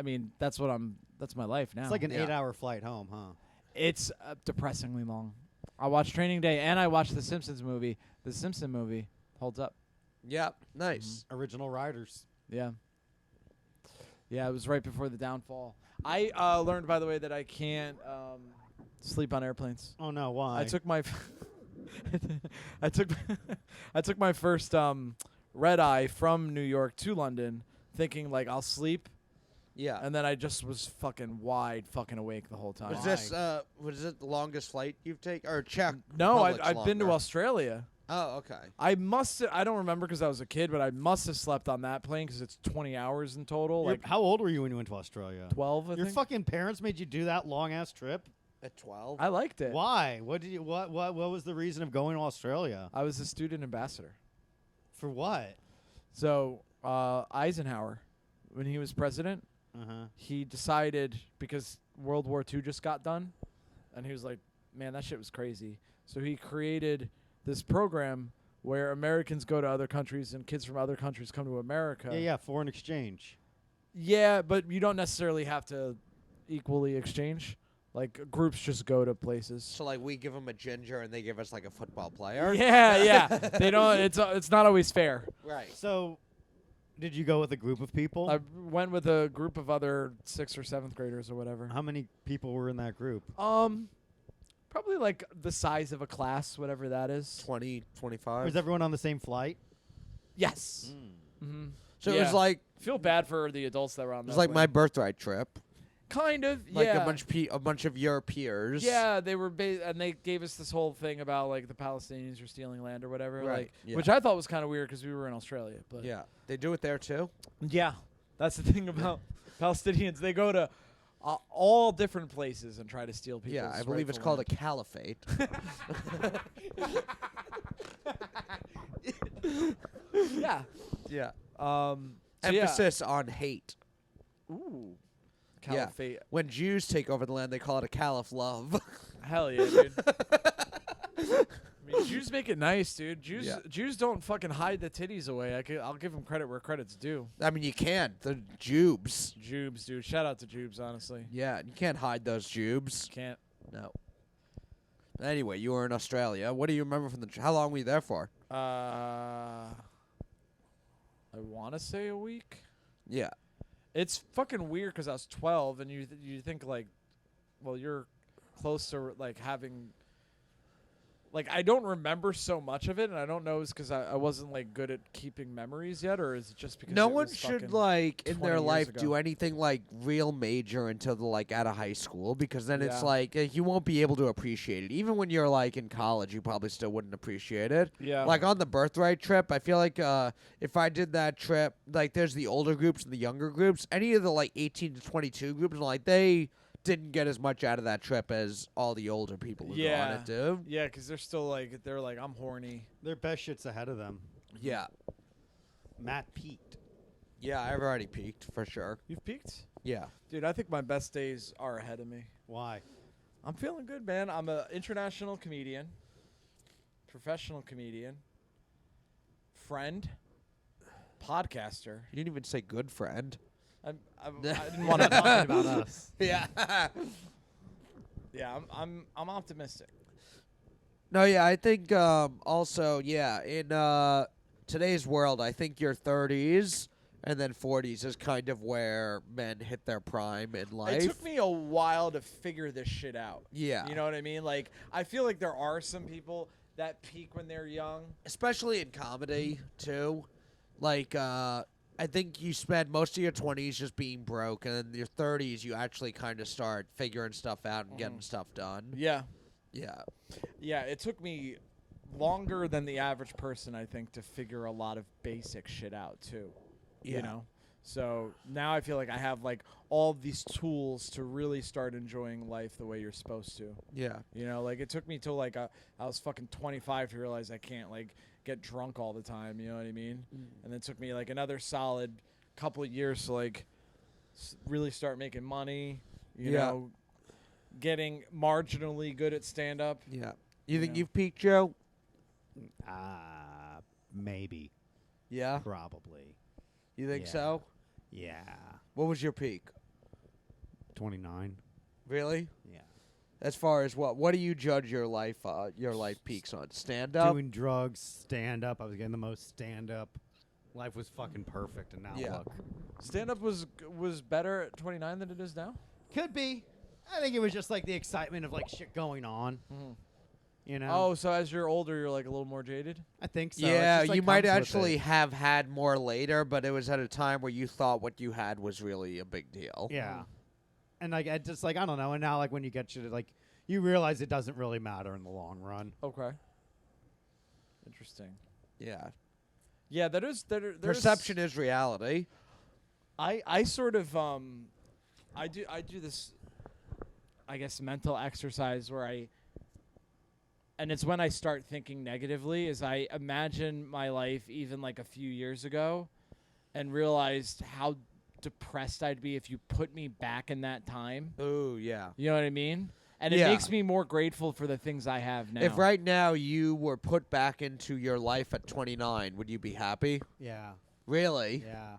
mean, that's my life now. It's like an Yeah. 8-hour flight home, huh? It's depressingly long. I watched Training Day and I watched the Simpsons movie. The Simpson movie holds up. Yep. Nice. Original writers. Yeah. Yeah, it was right before the downfall. I learned, by the way, that I can't sleep on airplanes. Oh, no, why? I took my I took my first red eye from New York to London, thinking like I'll sleep, Yeah. and then I just was fucking wide fucking awake the whole time. Was this was it the longest flight you've taken or Czech? No, Republic's I've been to longer? Australia. Oh, okay. I don't remember because I was a kid, but I must have slept on that plane because it's 20 hours in total. You're- Like how old were you when you went to Australia? 12, I Your think. fucking parents made you do that long-ass trip? At 12. I liked it. Why? What was the reason of going to Australia? I was a student ambassador. For what? So Eisenhower, when he was president, Uh-huh. he decided, because World War II just got done, and he was like, man, that shit was crazy. So he created this program where Americans go to other countries and kids from other countries come to America. Yeah, foreign exchange. Yeah, but you don't necessarily have to equally exchange. Like, groups just go to places. So like we give them a ginger and they give us like a football player. Yeah. They don't. It's not always fair. Right. So, did you go with a group of people? I went with a group of other 6th or 7th graders or whatever. How many people were in that group? Probably like the size of a class, whatever that is. 20, 25. Was everyone on the same flight? Yes. Mm-hmm. So it was like Feel bad for the adults that were on. it was like my birthright trip. kind of. Like yeah. a bunch of your peers. Yeah, they were, and they gave us this whole thing about like the Palestinians were stealing land or whatever, Right, like, yeah. which I thought was kind of weird because we were in Australia. But Yeah. They do it there too. yeah, that's the thing about Palestinians. They go to all different places and try to steal people's. Yeah, I believe it's rightful called a land. caliphate. Yeah. yeah. So yeah. Emphasis on hate. Ooh. Yeah. Caliphate. When Jews take over the land, they call it a caliph love. Hell yeah, dude. I mean, Jews make it nice, dude. Yeah. Jews don't fucking hide the titties away. I'll give them credit where credit's due. I mean, you can't. The Jubes. Jubes, dude. Shout out to Jubes, honestly. Yeah, you can't hide those Jubes. Can't. No. Anyway, you were in Australia. What do you remember from the? How long were you there for? I want to say a week. Yeah. It's fucking weird because I was 12, and you think like, well, you're close to like having like I don't remember so much of it, and I don't know is because I wasn't like good at keeping memories yet, or is it just because No it one was should fucking like in 20 their years life ago? do anything like real major until they're like out of high school, because then it's Yeah. like you won't be able to appreciate it. Even when you're like in college, you probably still wouldn't appreciate it. Yeah. Like on the birthright trip, I feel like if I did that trip, like there's the older groups and the younger groups. Any of the like 18 to 22 groups, like they didn't get as much out of that trip as all the older people who go on it do. Yeah, because they're still like I'm horny. Their best shit's ahead of them. Yeah. Matt peaked. Yeah, I've already peaked for sure. You've peaked, Yeah. dude. I think my best days are ahead of me. Why? I'm feeling good, man. I'm an international comedian, professional comedian, friend, podcaster. You didn't even say good friend. I didn't want to Talking about us. Yeah. Yeah, I'm optimistic. No, yeah, I think also, yeah, in today's world, I think your 30s and then 40s is kind of where men hit their prime in life. It took me a while to figure this shit out. Yeah. You know what I mean? Like, I feel like there are some people that peak when they're young. Especially in comedy, too. Like, I think you spend most of your 20s just being broke, and in your 30s, you actually kind of start figuring stuff out and getting stuff done. Yeah. Yeah. Yeah, it took me longer than the average person, I think, to figure a lot of basic shit out, too. Yeah. You know? So now I feel like I have, like, all these tools to really start enjoying life the way you're supposed to. Yeah. You know, like, it took me till, like, I was fucking 25 to realize I can't, like, get drunk all the time, you know what I mean? And it took me, like, another solid couple of years to, like, really start making money, you Yeah. know, getting marginally good at stand-up. Yeah. You think Yeah. you've peaked, Joe? Maybe. Yeah. Probably. You think Yeah. so? Yeah. What was your peak? 29. Really? Yeah. As far as what? What do you judge your life peaks on? Stand up? Doing drugs, stand up. I was getting the most stand up. Life was fucking perfect, and now Yeah. look. Stand-up was better at 29 than it is now? Could be. I think it was just like the excitement of like shit going on. Mhm. You know. Oh, so as you're older, you're, like, a little more jaded? I think so. Yeah, It's just, like, you might comes with actually it. have had more later, but it was at a time where you thought what you had was really a big deal. Yeah. And like I just like I don't know. And now like when you get to like you realize it doesn't really matter in the long run. Okay. Interesting. Yeah. Yeah, there's Perception is reality. I sort of I do this, I guess, mental exercise where and it's when I start thinking negatively, is I imagine my life even like a few years ago and realized how depressed I'd be if you put me back in that time. Oh, yeah. You know what I mean? And it Yeah. makes me more grateful for the things I have now. If right now you were put back into your life at 29, would you be happy? Yeah. Really? Yeah.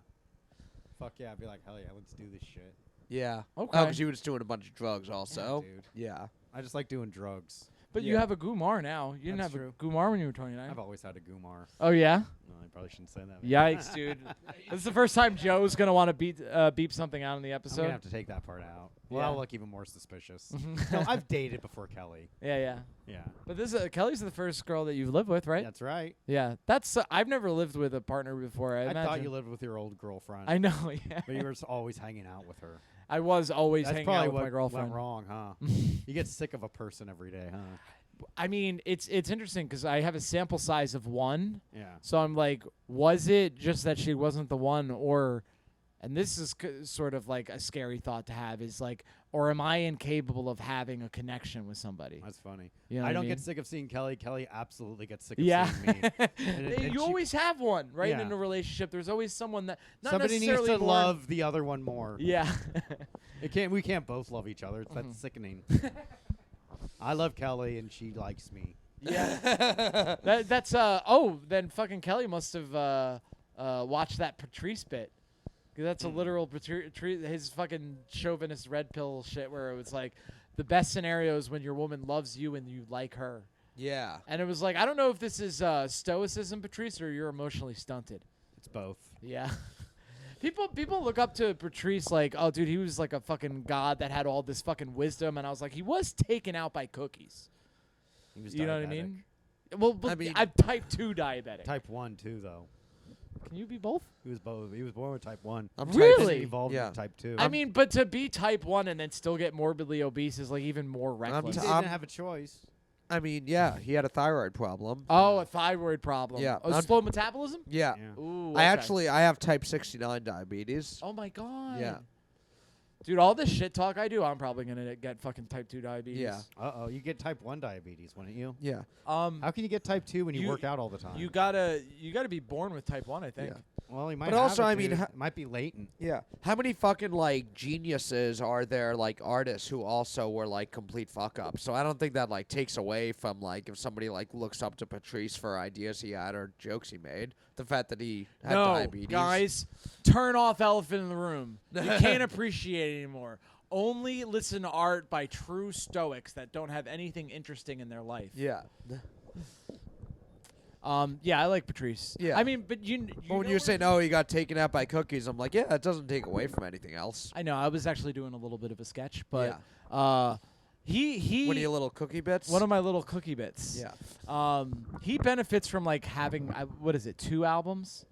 Fuck yeah! I'd be like, hell yeah, let's do this shit. Yeah. Okay. Oh, because you were just doing a bunch of drugs also. Yeah, dude. Yeah. I just like doing drugs. But you Yeah. have a Gumar now. You didn't That's have true. a Gumar when you were 29. I've always had a Gumar. Oh, yeah? No, I probably shouldn't say that. Yikes, dude. This is the first time Joe's going to want to beep something out in the I'm episode. gonna have to take that part out. Well, Yeah. I'll look even more suspicious. No, I've dated before Kelly. Yeah. Yeah. But this Kelly's the first girl that you've lived with, right? That's right. Yeah. That's I've never lived with a partner before. I I thought imagine. you lived with your old girlfriend. I know, yeah. But you were just always hanging out with her. I was always That's hanging probably out with what my girlfriend. went wrong, huh? You get sick of a person every day, huh? I mean, it's interesting because I have a sample size of one. Yeah. So I'm like, was it just that she wasn't the one, or, and this is sort of like a scary thought to have, is like, or am I incapable of having a connection with somebody? That's funny. You know I what don't mean? get sick of seeing Kelly. Kelly absolutely gets sick of Yeah. seeing me. And You she- always have one, right? Yeah. In a relationship, there's always someone that not Somebody needs necessarily to more- love the other one more. Yeah. We can't both love each other. That's sickening. I love Kelly and she likes me. Yeah. That's then fucking Kelly must have watched that Patrice bit. 'Cause that's a literal his fucking chauvinist red pill shit where it was like the best scenario is when your woman loves you and you like her. Yeah. And it was like, I don't know if this is stoicism, Patrice, or you're emotionally stunted. It's both. Yeah. People look up to Patrice like, oh, dude, he was like a fucking god that had all this fucking wisdom. And I was like, he was taken out by cookies. He was You know what I diabetic. mean? Well, I mean- I'm type 2 diabetic. Type 1 too, though. Can you be both? He was both. He was born with type 1. I'm Really? He evolved Yeah. into type 2. I mean, but to be type 1 and then still get morbidly obese is like even more he reckless. didn't have a choice. I mean, yeah, he had a thyroid problem. Oh, a thyroid problem. Yeah. Oh, slow metabolism? Yeah. Yeah. Ooh. I okay. have type 69 diabetes. Oh my god. Yeah. Dude, all this shit talk I do, I'm probably gonna get fucking type 2 diabetes. Yeah. Uh-oh, you get type 1 diabetes, wouldn't you? Yeah. How can you get type 2 when you You- work out all the time? You gotta be born with type 1, I think. Yeah. well, you might But have also, it, I mean, dude. ha- it might be latent. Yeah. How many fucking like geniuses are there, like artists who also were like complete fuck ups? So I don't think that like takes away from like if somebody like looks up to Patrice for ideas he had or jokes he made. The fact that he had No, diabetes. guys, turn off elephant in the room. You can't appreciate it anymore. Only listen to art by true stoics that don't have anything interesting in their life. Yeah. Yeah, I like Patrice. Yeah. I mean, but you But when know you're where- saying, oh, he got taken out by cookies, I'm like, yeah, that doesn't take away from anything else. I know. I was actually doing a little bit of a sketch, but Yeah. he One of your little cookie bits? one of my little cookie bits. Yeah. He benefits from like having what is it, 2 albums?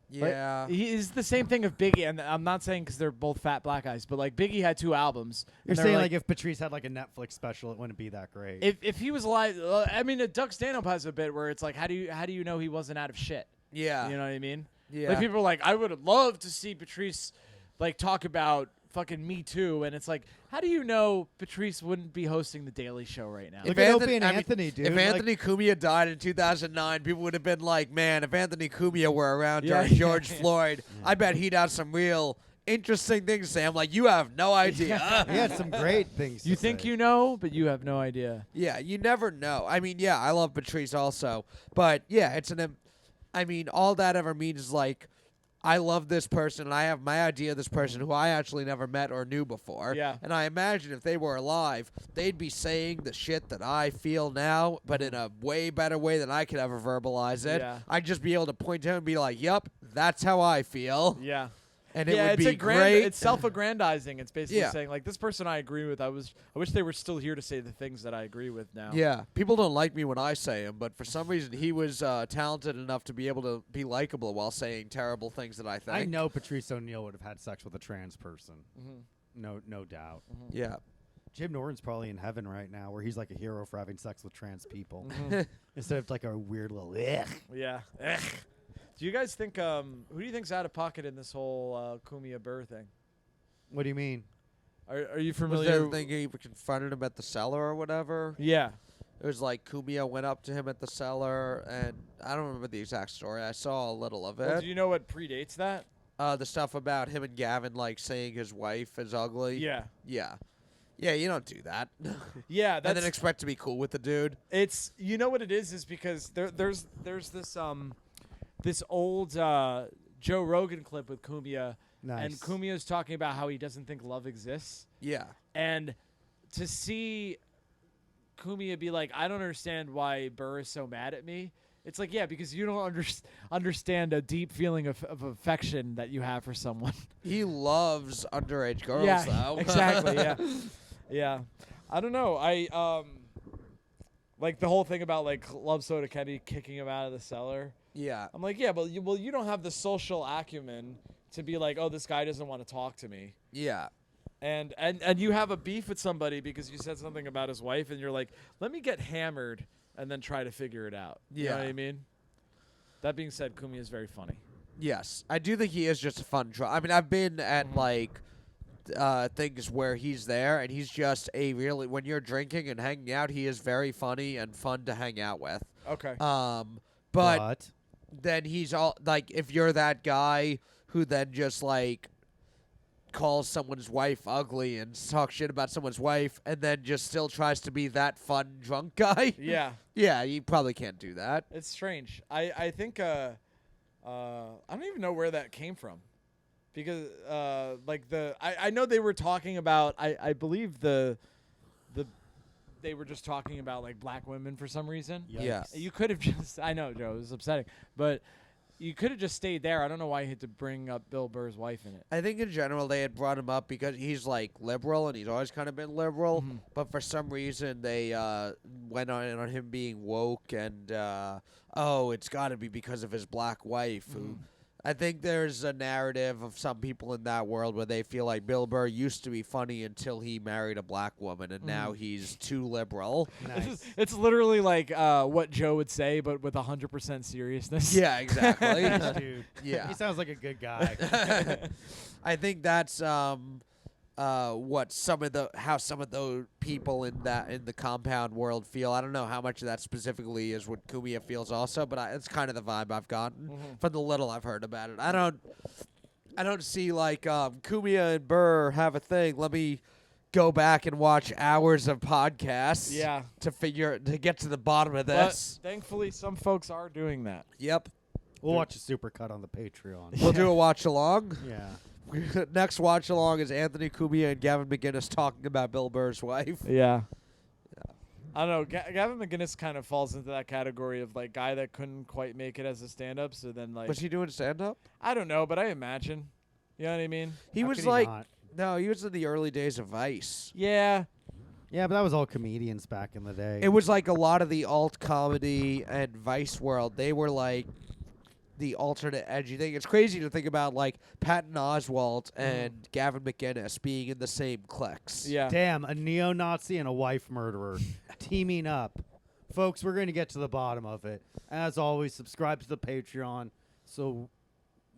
Right? Yeah. He is the same thing of Biggie, and I'm not saying because they're both fat black guys, but like Biggie had 2 albums. You're and they're saying like if Patrice had like a Netflix special, it wouldn't be that great. if he was alive, I mean, Doug Stanhope has a bit where it's like, how do you know he wasn't out of shit? Yeah. You know what I mean? Yeah. Like people are like, I would have loved to see Patrice like talk about fucking Me Too, and it's like, how do you know Patrice wouldn't be hosting the Daily Show right now? Look at Opie and I mean, Anthony, dude. If like- Anthony Cumia died in 2009, people would have been like, man, if Anthony Cumia were around Yeah, during yeah, George yeah. Floyd, I bet he'd have some real interesting things to say. I'm like, you have no idea. he had some great things. You to think say. you know, but you have no idea. Yeah, you never know. I mean, yeah, I love Patrice also. But yeah, I mean, all that ever means is like, I love this person, and I have my idea of this person who I actually never met or knew before. Yeah. And I imagine if they were alive, they'd be saying the shit that I feel now, but in a way better way than I could ever verbalize it. Yeah. I'd just be able to point to him and be like, yup, that's how I feel. Yeah. And it yeah, would it's be great. It's self-aggrandizing. It's basically Yeah. saying like, this person I agree with. I wish they were still here to say the things that I agree with now. Yeah, people don't like me when I say him, but for some reason he was talented enough to be able to be likable while saying terrible things that I think. I know Patrice O'Neal would have had sex with a trans person. Mhm. No doubt. Yeah. Jim Norton's probably in heaven right now, where he's like a hero for having sex with trans people Mhm. instead of like a weird little. Ugh. Yeah. Ugh. Do you guys think who do you think's out of pocket in this whole Cumia Burr thing? What do you mean? Are you Was familiar? there the thing he confronted him at the cellar or whatever? Yeah. It was like Cumia went up to him at the cellar, and I don't remember the exact story. I saw a little of Well, it. do you know what predates that? The stuff about him and Gavin like saying his wife is ugly. Yeah. Yeah. Yeah, you don't do that. Yeah, And that's then expect to be cool with the dude. it's you know what it is because there's this old Joe Rogan clip with Cumia, Nice. and Cumia's talking about how he doesn't think love exists, Yeah. and to see Cumia be like, I don't understand why Burr is so mad at me. It's like, yeah, because you don't understand a deep feeling of affection that you have for someone. He loves underage girls, yeah, though. exactly. Yeah, yeah. I don't know. Like the whole thing about like Love Soda Kenny kicking him out of the cellar. Yeah. I'm like, yeah, but you don't have the social acumen to be like, oh, this guy doesn't want to talk to me. Yeah. And you have a beef with somebody because you said something about his wife, and you're like, let me get hammered and then try to figure it out. You know Yeah. what I mean? That being said, Cumia is very funny. Yes. I do think he is just a fun I mean, I've been at like things where he's there, and he's just when you're drinking and hanging out, he is very funny and fun to hang out with. Okay. But then he's all like, if you're that guy who then just like calls someone's wife ugly and talks shit about someone's wife and then just still tries to be that fun drunk guy. Yeah. Yeah, you probably can't do that. It's strange. I think I don't even know where that came from. Because I know they were talking about I believe they were just talking about like black women for some reason. Yeah. Yikes. You could have just I know, Joe, it was upsetting. But You could have just stayed there. I don't know why you had to bring up Bill Burr's wife in it. I think in general they had brought him up because he's like liberal and he's always kind of been liberal, but for some reason they went on him being woke and it's got to be because of his black wife. Who I think there's a narrative of some people in that world where they feel like Bill Burr used to be funny until he married a black woman and now he's too liberal. Nice. It's literally like what Joe would say, but with 100% seriousness. Yeah, exactly. Dude. Yeah. He sounds like a good guy. I think that's what some of those people in the compound world feel. I don't know how much of that specifically is what Cumia feels also, but it's kind of the vibe I've gotten from the little I've heard about it. I don't see like Cumia and Burr have a thing. Let me go back and watch hours of podcasts. Yeah. To get to the bottom of this. But thankfully, some folks are doing that. Yep. We'll watch a supercut on the Patreon. We'll do a watch along. Yeah. Next watch along is Anthony Cumia and Gavin McInnes talking about Bill Burr's wife. Yeah. I don't know. Gavin McInnes kind of falls into that category of like guy that couldn't quite make it as a stand-up. So then like, Was he doing stand-up? I don't know, but I imagine. You know what I mean? He How was could he like, not? no, he was in the early days of Vice. Yeah. Yeah, but that was all comedians back in the day. It was like a lot of the alt comedy and Vice world. They were like the alternate edgy thing. It's crazy to think about like Patton Oswalt and Gavin McInnes being in the same cliques. Yeah. Damn, a neo-Nazi and a wife murderer teaming up. Folks, we're going to get to the bottom of it. As always, subscribe to the Patreon so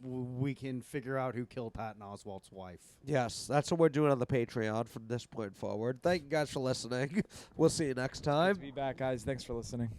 we can figure out who killed Patton Oswalt's wife. Yes, that's what we're doing on the Patreon from this point forward. Thank you guys for listening. We'll see you next time. Good to be back, guys. Thanks for listening.